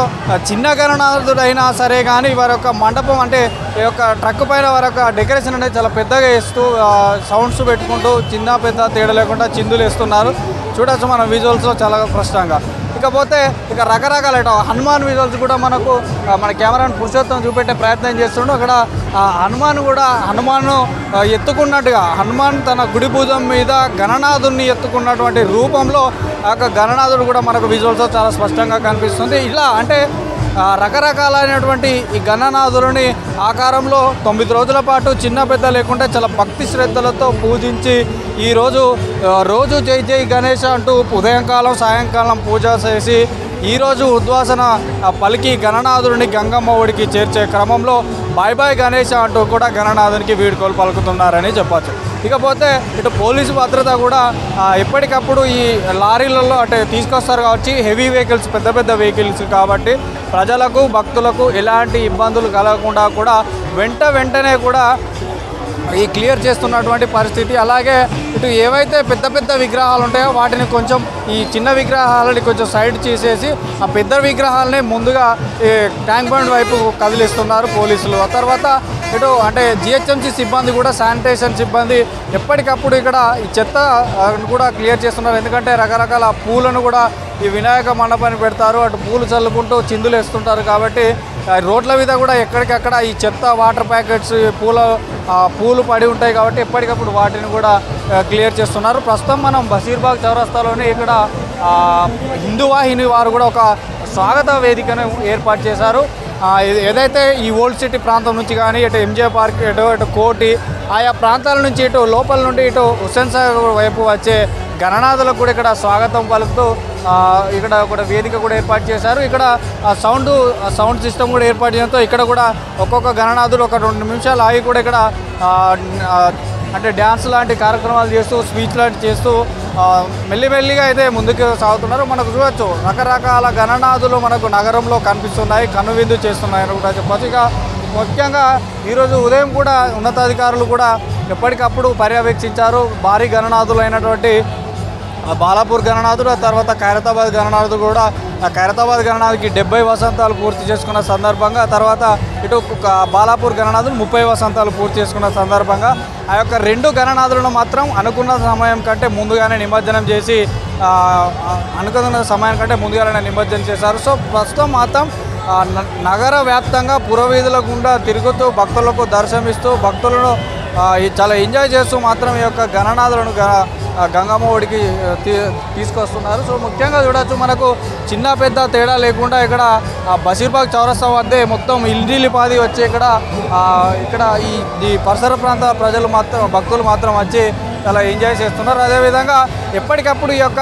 చిన్న గణనాథుడైనా సరే కానీ వారి యొక్క మండపం, అంటే ఈ యొక్క ట్రక్ పైన వారి యొక్క డెకరేషన్ అనేది చాలా పెద్దగా వేస్తూ సౌండ్స్ పెట్టుకుంటూ చిన్న పెద్ద తేడా లేకుండా చిందులు వేస్తున్నారు. చూడొచ్చు మన విజువల్స్లో చాలా స్పష్టంగా. ఇకపోతే ఇక రకరకాల హనుమాన్ విజువల్స్ కూడా మనకు మన కెమెరాను పురుషోత్తం చూపెట్టే ప్రయత్నం చేస్తుండో. అక్కడ హనుమాన్ ఎత్తుకున్నట్టుగా, హనుమాన్ తన గుడి భుజం మీద గణనాథుడిని ఎత్తుకున్నటువంటి రూపంలో ఆ యొక్క గణనాథుడు కూడా మనకు విజువల్స్లో చాలా స్పష్టంగా కనిపిస్తుంది. ఇలా అంటే రకరకాలైనటువంటి ఈ గణనాథులని ఆకారంలో 9 రోజుల పాటు చిన్న పెద్ద లేకుండా చాలా భక్తి శ్రద్ధలతో పూజించి రోజు జై జై గణేష్ అంటూ ఉదయంకాలం సాయంకాలం పూజ చేసి ఈరోజు ఉద్వాసన పలికి గణనాథుడిని గంగమ్మ ఒడికి చేర్చే క్రమంలో బాయ్ బాయ్ గణేష్ అంటూ కూడా గణనాథునికి వీడ్కోలు పలుకుతున్నారని చెప్పచ్చు. ఇకపోతే ఇటు పోలీసు భద్రత కూడా ఎప్పటికప్పుడు ఈ లారీలలో అంటే తీసుకొస్తారు కాబట్టి, హెవీ వెహికల్స్, పెద్ద పెద్ద వెహికల్స్ కాబట్టి ప్రజలకు భక్తులకు ఎలాంటి ఇబ్బందులు కలగకుండా కూడా వెంటనే కూడా ఈ క్లియర్ చేస్తున్నటువంటి పరిస్థితి. అలాగే ఇటు ఏవైతే పెద్ద పెద్ద విగ్రహాలు ఉంటాయో వాటిని కొంచెం, ఈ చిన్న విగ్రహాలని కొంచెం సైడ్ చేసేసి ఆ పెద్ద విగ్రహాలని ముందుగా ఈ ట్యాంక్ బండ్ వైపు కదిలిస్తున్నారు పోలీసులు. ఆ తర్వాత ఇటు అంటే జిహెచ్ఎంసీ సిబ్బంది కూడా, శానిటేషన్ సిబ్బంది ఎప్పటికప్పుడు ఇక్కడ ఈ చెత్త కూడా క్లియర్ చేస్తున్నారు. ఎందుకంటే రకరకాల పూలను కూడా ఈ వినాయక మండపాన్ని పెడతారు, అటు పూలు చల్లుకుంటూ చిందులు వేస్తుంటారు కాబట్టి రోడ్ల మీద కూడా ఎక్కడికక్కడ ఈ చెత్త, వాటర్ ప్యాకెట్స్, పూలు పడి ఉంటాయి కాబట్టి ఎప్పటికప్పుడు వాటిని కూడా క్లియర్ చేస్తున్నారు. ప్రస్తుతం మనం బషీర్బాగ్ చౌరస్తాలోనే ఇక్కడ హిందూ వాహిని వారు కూడా ఒక స్వాగత వేదికను ఏర్పాటు చేశారు. ఏదైతే ఈ ఓల్డ్ సిటీ ప్రాంతం నుంచి కానీ, ఇటు ఎంజే పార్క్, ఇటు కోటి, ఆయా ప్రాంతాల నుంచి ఇటు లోపల నుండి ఇటు హుస్సేన్ సాగర్ వైపు వచ్చే గణనాథులకు కూడా ఇక్కడ స్వాగతం పలుకుతూ ఇక్కడ ఒక వేదిక కూడా ఏర్పాటు చేశారు. ఇక్కడ సౌండ్ సిస్టమ్ కూడా ఏర్పాటు చేయడంతో ఇక్కడ కూడా ఒక్కొక్క గణనాథుడు ఒక 2 నిమిషాలు ఆగి కూడా ఇక్కడ అంటే డ్యాన్స్ లాంటి కార్యక్రమాలు చేస్తూ, స్పీచ్ లాంటి చేస్తూ మెల్లిమెల్లిగా అయితే ముందుకు సాగుతున్నారు. మనకు చూడొచ్చు రకరకాల గణనాథులు మనకు నగరంలో కనిపిస్తున్నాయి, కనువిందు చేస్తున్నాయని కూడా చెప్పచ్చు. ఇక ముఖ్యంగా ఈరోజు ఉదయం కూడా ఉన్నతాధికారులు కూడా ఎప్పటికప్పుడు పర్యవేక్షించారు. భారీ గణనాథులు అయినటువంటి బాలాపూర్ గణనాథుడు, ఆ తర్వాత ఖైరతాబాద్ గణనాథుడు కూడా, ఖైరతాబాద్ గణనాథుడికి 70 వసంతాలు పూర్తి చేసుకున్న సందర్భంగా, తర్వాత ఇటు బాలాపూర్ గణనాథుడు 30 వసంతాలు పూర్తి చేసుకున్న సందర్భంగా ఆ యొక్క 2 గణనాథులను మాత్రం అనుకున్న సమయం కంటే ముందుగానే నిమజ్జనం చేసి నిమజ్జనం చేశారు. సో ప్రస్తుతం మాత్రం నగర వ్యాప్తంగా పురవీధుల గుండా తిరుగుతూ భక్తులకు దర్శనమిస్తూ భక్తులను చాలా ఎంజాయ్ చేస్తూ మాత్రం ఈ యొక్క గణనాథులను గంగమ్మ ఒడికి తీసుకొస్తున్నారు. సో ముఖ్యంగా చూడొచ్చు మనకు చిన్న పెద్ద తేడా లేకుండా ఇక్కడ బషీర్బాగ్ చౌరస్తా వద్దే మొత్తం ఇల్లిపాది వచ్చి ఇక్కడ ఈ పరిసర ప్రాంత ప్రజలు మాత్రం భక్తులు మాత్రం వచ్చి చాలా ఎంజాయ్ చేస్తున్నారు. అదేవిధంగా ఎప్పటికప్పుడు ఈ యొక్క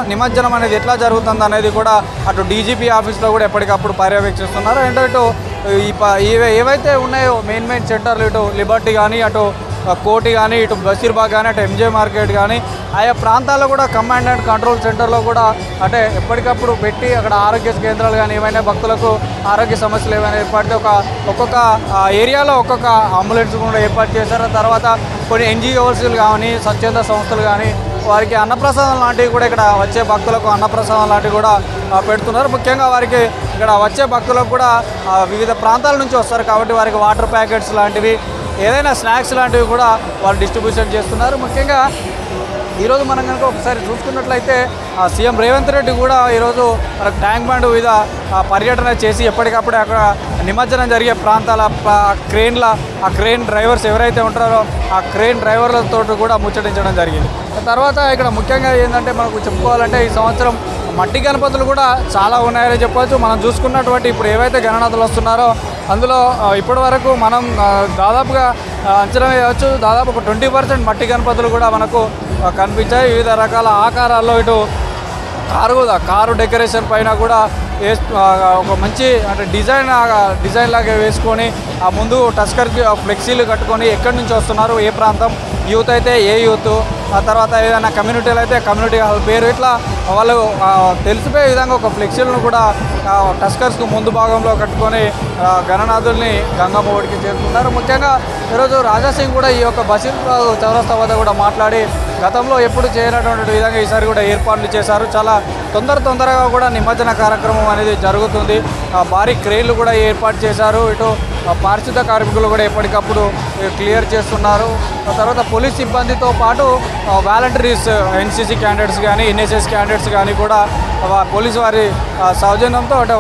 నిమజ్జనం అనేది ఎట్లా జరుగుతుంది అనేది కూడా అటు డీజీపీ ఆఫీస్లో కూడా ఎప్పటికప్పుడు పర్యవేక్షిస్తున్నారు. అంటే ఇటు ఏవైతే ఉన్నాయో మెయిన్ సెంటర్లు ఇటు లిబర్టీ కానీ అటు కోటి కానీ ఇటు బషీర్బాగ్ కానీ అటు ఎంజే మార్కెట్ కానీ ఆయా ప్రాంతాల్లో కూడా కమాండ్ అండ్ కంట్రోల్ సెంటర్లో కూడా అంటే ఎప్పటికప్పుడు పెట్టి అక్కడ ఆరోగ్య కేంద్రాలు కానీ ఏమైనా భక్తులకు ఆరోగ్య సమస్యలు ఏమైనా ఏర్పడితే ఒక్కొక్క ఏరియాలో ఒక్కొక్క అంబులెన్స్ కూడా ఏర్పాటు చేశారు. తర్వాత కొన్ని ఎన్జిఓస్లు కానీ స్వచ్ఛంద సంస్థలు కానీ వారికి అన్నప్రసాదం లాంటివి కూడా ఇక్కడ వచ్చే భక్తులకు అన్నప్రసాదం లాంటివి కూడా పెడుతున్నారు. ముఖ్యంగా వారికి ఇక్కడ వచ్చే భక్తులకు కూడా వివిధ ప్రాంతాల నుంచి వస్తారు కాబట్టి వారికి వాటర్ ప్యాకెట్స్ లాంటివి ఏదైనా స్నాక్స్ లాంటివి కూడా వాళ్ళు డిస్ట్రిబ్యూషన్ చేస్తున్నారు. ముఖ్యంగా ఈరోజు మనం కనుక ఒకసారి చూసుకున్నట్లయితే సీఎం రేవంత్ రెడ్డి కూడా ఈరోజు మనకు ట్యాంక్ బండ్ మీద పర్యటన చేసి ఎప్పటికప్పుడే అక్కడ నిమజ్జనం జరిగే ప్రాంతాల క్రేన్ డ్రైవర్స్ ఎవరైతే ఉంటారో ఆ క్రేన్ డ్రైవర్లతో కూడా ముచ్చటించడం జరిగింది. తర్వాత ఇక్కడ ముఖ్యంగా ఏంటంటే మనకు చెప్పుకోవాలంటే ఈ సంవత్సరం మట్టి గణపతులు కూడా చాలా ఉన్నాయని చెప్పవచ్చు. మనం చూసుకున్నటువంటి ఇప్పుడు ఏవైతే గణనాథులు వస్తున్నారో అందులో ఇప్పటి వరకు మనం దాదాపుగా అంచనా వేయవచ్చు దాదాపు ఒక 20% మట్టి గణపతులు కూడా మనకు కనిపించాయి. వివిధ రకాల ఆకారాల్లో ఇటు కారు డెకరేషన్ పైన కూడా ఒక మంచి అంటే డిజైన్ లాగా వేసుకొని ఆ ముందు టస్కర్కి ఫ్లెక్సీలు కట్టుకొని ఎక్కడి నుంచి వస్తున్నారు ఏ ప్రాంతం యూత్ అయితే ఏ యూత్ ఆ తర్వాత ఏదైనా కమ్యూనిటీలు అయితే కమ్యూనిటీ వాళ్ళ పేరు ఇట్లా వాళ్ళు తెలిసిపోయే విధంగా ఒక ఫ్లెక్సీలను కూడా టస్కర్స్కు ముందు భాగంలో కట్టుకొని గణనాథుల్ని గంగమ్మ ఒడికి చేరుకున్నారు. ముఖ్యంగా ఈరోజు రాజాసింగ్ కూడా ఈ యొక్క బషీర్బాగ్ చౌరస్తా వద్ద కూడా మాట్లాడి గతంలో ఎప్పుడు చేయనటువంటి విధంగా ఈసారి కూడా ఏర్పాట్లు చేశారు. చాలా తొందరగా కూడా నిమజ్జన కార్యక్రమం అనేది జరుగుతుంది. భారీ క్రేన్లు కూడా ఏర్పాటు చేశారు. ఇటు పారిశుద్ధ కార్మికులు కూడా ఎప్పటికప్పుడు క్లియర్ చేస్తున్నారు. తర్వాత పోలీస్ సిబ్బందితో పాటు వాలంటీర్స్ ఎన్సీసీ క్యాండిడేట్స్ కానీ ఎన్ఎస్ఎస్ క్యాండిడేట్స్ కానీ కూడా పోలీసు వారి సౌజన్యంతో అంటే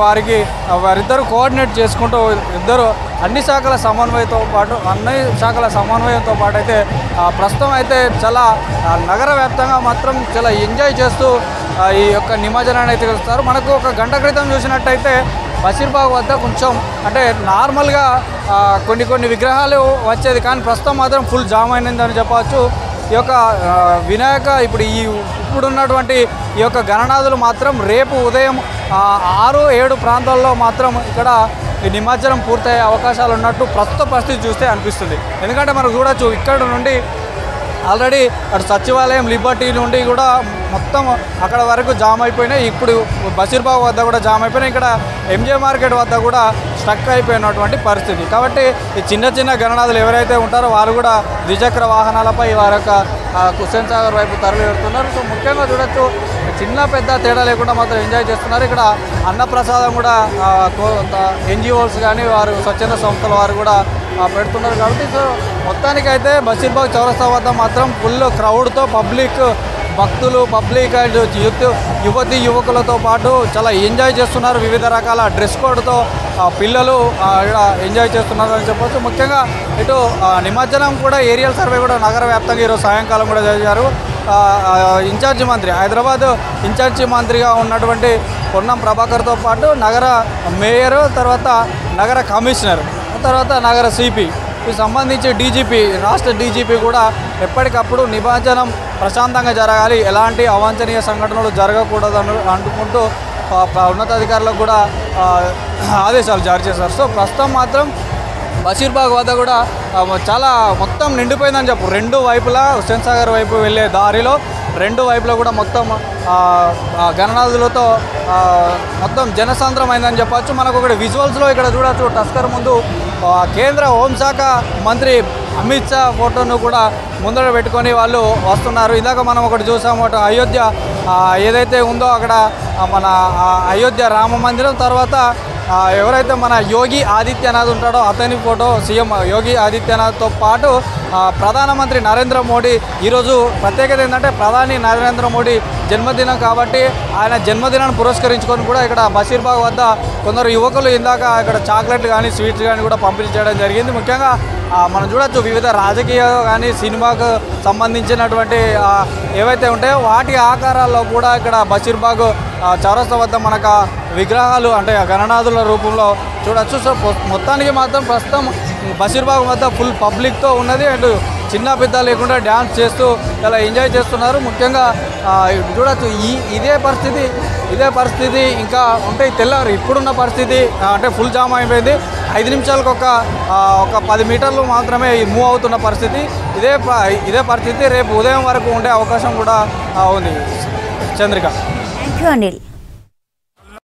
వారిద్దరూ కోఆర్డినేట్ చేసుకుంటూ ఇద్దరు అన్ని శాఖల సమన్వయంతో పాటు అయితే ప్రస్తుతం అయితే చాలా నగర వ్యాప్తంగా మాత్రం చాలా ఎంజాయ్ చేస్తూ ఈ యొక్క నిమజ్జనాన్ని అయితే కలుస్తారు. మనకు ఒక గంట క్రితం చూసినట్టయితే బషీర్బాగ్ వద్ద కొంచెం అంటే నార్మల్గా కొన్ని విగ్రహాలు వచ్చేది కానీ ప్రస్తుతం మాత్రం ఫుల్ జామ్ అయిందని చెప్పవచ్చు. ఈ యొక్క వినాయక ఇప్పుడున్నటువంటి ఈ యొక్క గణనాథులు మాత్రం రేపు ఉదయం 6-7 ప్రాంతాల్లో మాత్రం ఇక్కడ ఈ నిమజ్జనం పూర్తయ్యే అవకాశాలు ఉన్నట్టు ప్రస్తుత పరిస్థితి చూస్తే అనిపిస్తుంది. ఎందుకంటే మనం చూడొచ్చు ఇక్కడ నుండి ఆల్రెడీ అటు సచివాలయం లిబర్టీ నుండి కూడా మొత్తం అక్కడ వరకు జామ్ అయిపోయినాయి. ఇప్పుడు బషీర్బాగ్ వద్ద కూడా జామ్ అయిపోయినాయి. ఇక్కడ ఎంజే మార్కెట్ వద్ద కూడా స్టక్ అయిపోయినటువంటి పరిస్థితి. కాబట్టి ఈ చిన్న గణనాథులు ఎవరైతే ఉంటారో వారు కూడా ద్విచక్ర వాహనాలపై వారి యొక్క హుస్సేన్ సాగర్ వైపు తరలి వెళ్తున్నారు. సో ముఖ్యంగా చూడొచ్చు చిన్న పెద్ద తేడా లేకుండా మాత్రం ఎంజాయ్ చేస్తున్నారు. ఇక్కడ అన్నప్రసాదం కూడా ఎన్జిఓస్ కానీ వారు స్వచ్ఛంద సంస్థల వారు కూడా పెడుతున్నారు. కాబట్టి సో మొత్తానికైతే బషీర్బాగ్ చౌరస్తా వద్ద మాత్రం ఫుల్ క్రౌడ్తో పబ్లిక్ అండ్ యువకులతో పాటు చాలా ఎంజాయ్ చేస్తున్నారు. వివిధ రకాల డ్రెస్ కోడ్తో పిల్లలు ఎంజాయ్ చేస్తున్నారు అని చెప్పవచ్చు. ముఖ్యంగా ఇటు నిమజ్జనం కూడా ఏరియల్ సర్వే కూడా నగర వ్యాప్తంగా ఈరోజు సాయంకాలం కూడా జరిగారు. ఇన్ఛార్జి మంత్రి హైదరాబాద్ ఇన్ఛార్జి మంత్రిగా ఉన్నటువంటి పొన్నం ప్రభాకర్తో పాటు నగర మేయర్ తర్వాత నగర కమిషనర్ తర్వాత నగర సిపి సంబంధించి డీజీపీ రాష్ట్ర డీజీపీ కూడా ఎప్పటికప్పుడు నిమజ్జనం ప్రశాంతంగా జరగాలి ఎలాంటి అవాంఛనీయ సంఘటనలు జరగకూడదని అనుకుంటూ ఉన్నతాధికారులకు కూడా ఆదేశాలు జారీ చేశారు. సో ప్రస్తుతం మాత్రం బషీర్బాగ్ వద్ద కూడా చాలా మొత్తం నిండిపోయిందని చెప్పు. 2 వైపులా హుస్సేన్ సాగర్ వైపు వెళ్ళే దారిలో 2 వైపులా కూడా మొత్తం గణనాథులతో మొత్తం జనసాంద్రమైందని చెప్పచ్చు. మనకు ఒకటి విజువల్స్లో ఇక్కడ చూడవచ్చు. టస్కర్ ముందు కేంద్ర హోంశాఖ మంత్రి అమిత్ షా ఫోటోను కూడా ముందర పెట్టుకొని వాళ్ళు వస్తున్నారు. ఇందాక మనం ఒకటి చూసాము. అయోధ్య ఏదైతే ఉందో అక్కడ మన అయోధ్య రామ మందిరం తర్వాత ఎవరైతే మన యోగి ఆదిత్యనాథ్ ఉంటాడో అతని ఫోటో సీఎం యోగి ఆదిత్యనాథ్తో పాటు ప్రధానమంత్రి నరేంద్ర మోడీ ఈరోజు ప్రత్యేకత ఏంటంటే ప్రధాని నరేంద్ర మోడీ జన్మదినం కాబట్టి ఆయన జన్మదినాన్ని పురస్కరించుకొని కూడా ఇక్కడ బషీర్బాగ్ వద్ద కొందరు యువకులు ఇందాక ఇక్కడ చాక్లెట్లు కానీ స్వీట్స్ కానీ కూడా పంపిణీ చేయడం జరిగింది. ముఖ్యంగా మనం చూడొచ్చు వివిధ రాజకీయ కానీ సినిమాకు సంబంధించినటువంటి ఏవైతే ఉంటాయో వాటి ఆకారాల్లో కూడా ఇక్కడ బషీర్బాగ్ చౌరస్తా వద్ద మనకు విగ్రహాలు అంటే గణనాథుల రూపంలో చూడొచ్చు. సో మొత్తానికి మాత్రం ప్రస్తుతం బషీర్బాగ్ వద్ద ఫుల్ పబ్లిక్తో ఉన్నది. అండ్ చిన్న పెద్ద లేకుండా డ్యాన్స్ చేస్తూ ఇలా ఎంజాయ్ చేస్తున్నారు. ముఖ్యంగా చూడొచ్చు ఇదే పరిస్థితి ఇంకా ఉంటే తెల్లారు ఇప్పుడున్న పరిస్థితి అంటే ఫుల్ జామ్ అయిపోయింది. 5 నిమిషాలకు ఒక 10 మీటర్లు మాత్రమే మూవ్ అవుతున్న పరిస్థితి. ఇదే పరిస్థితి రేపు ఉదయం వరకు ఉండే అవకాశం కూడా ఉంది. చంద్రిక. Thank you Anil.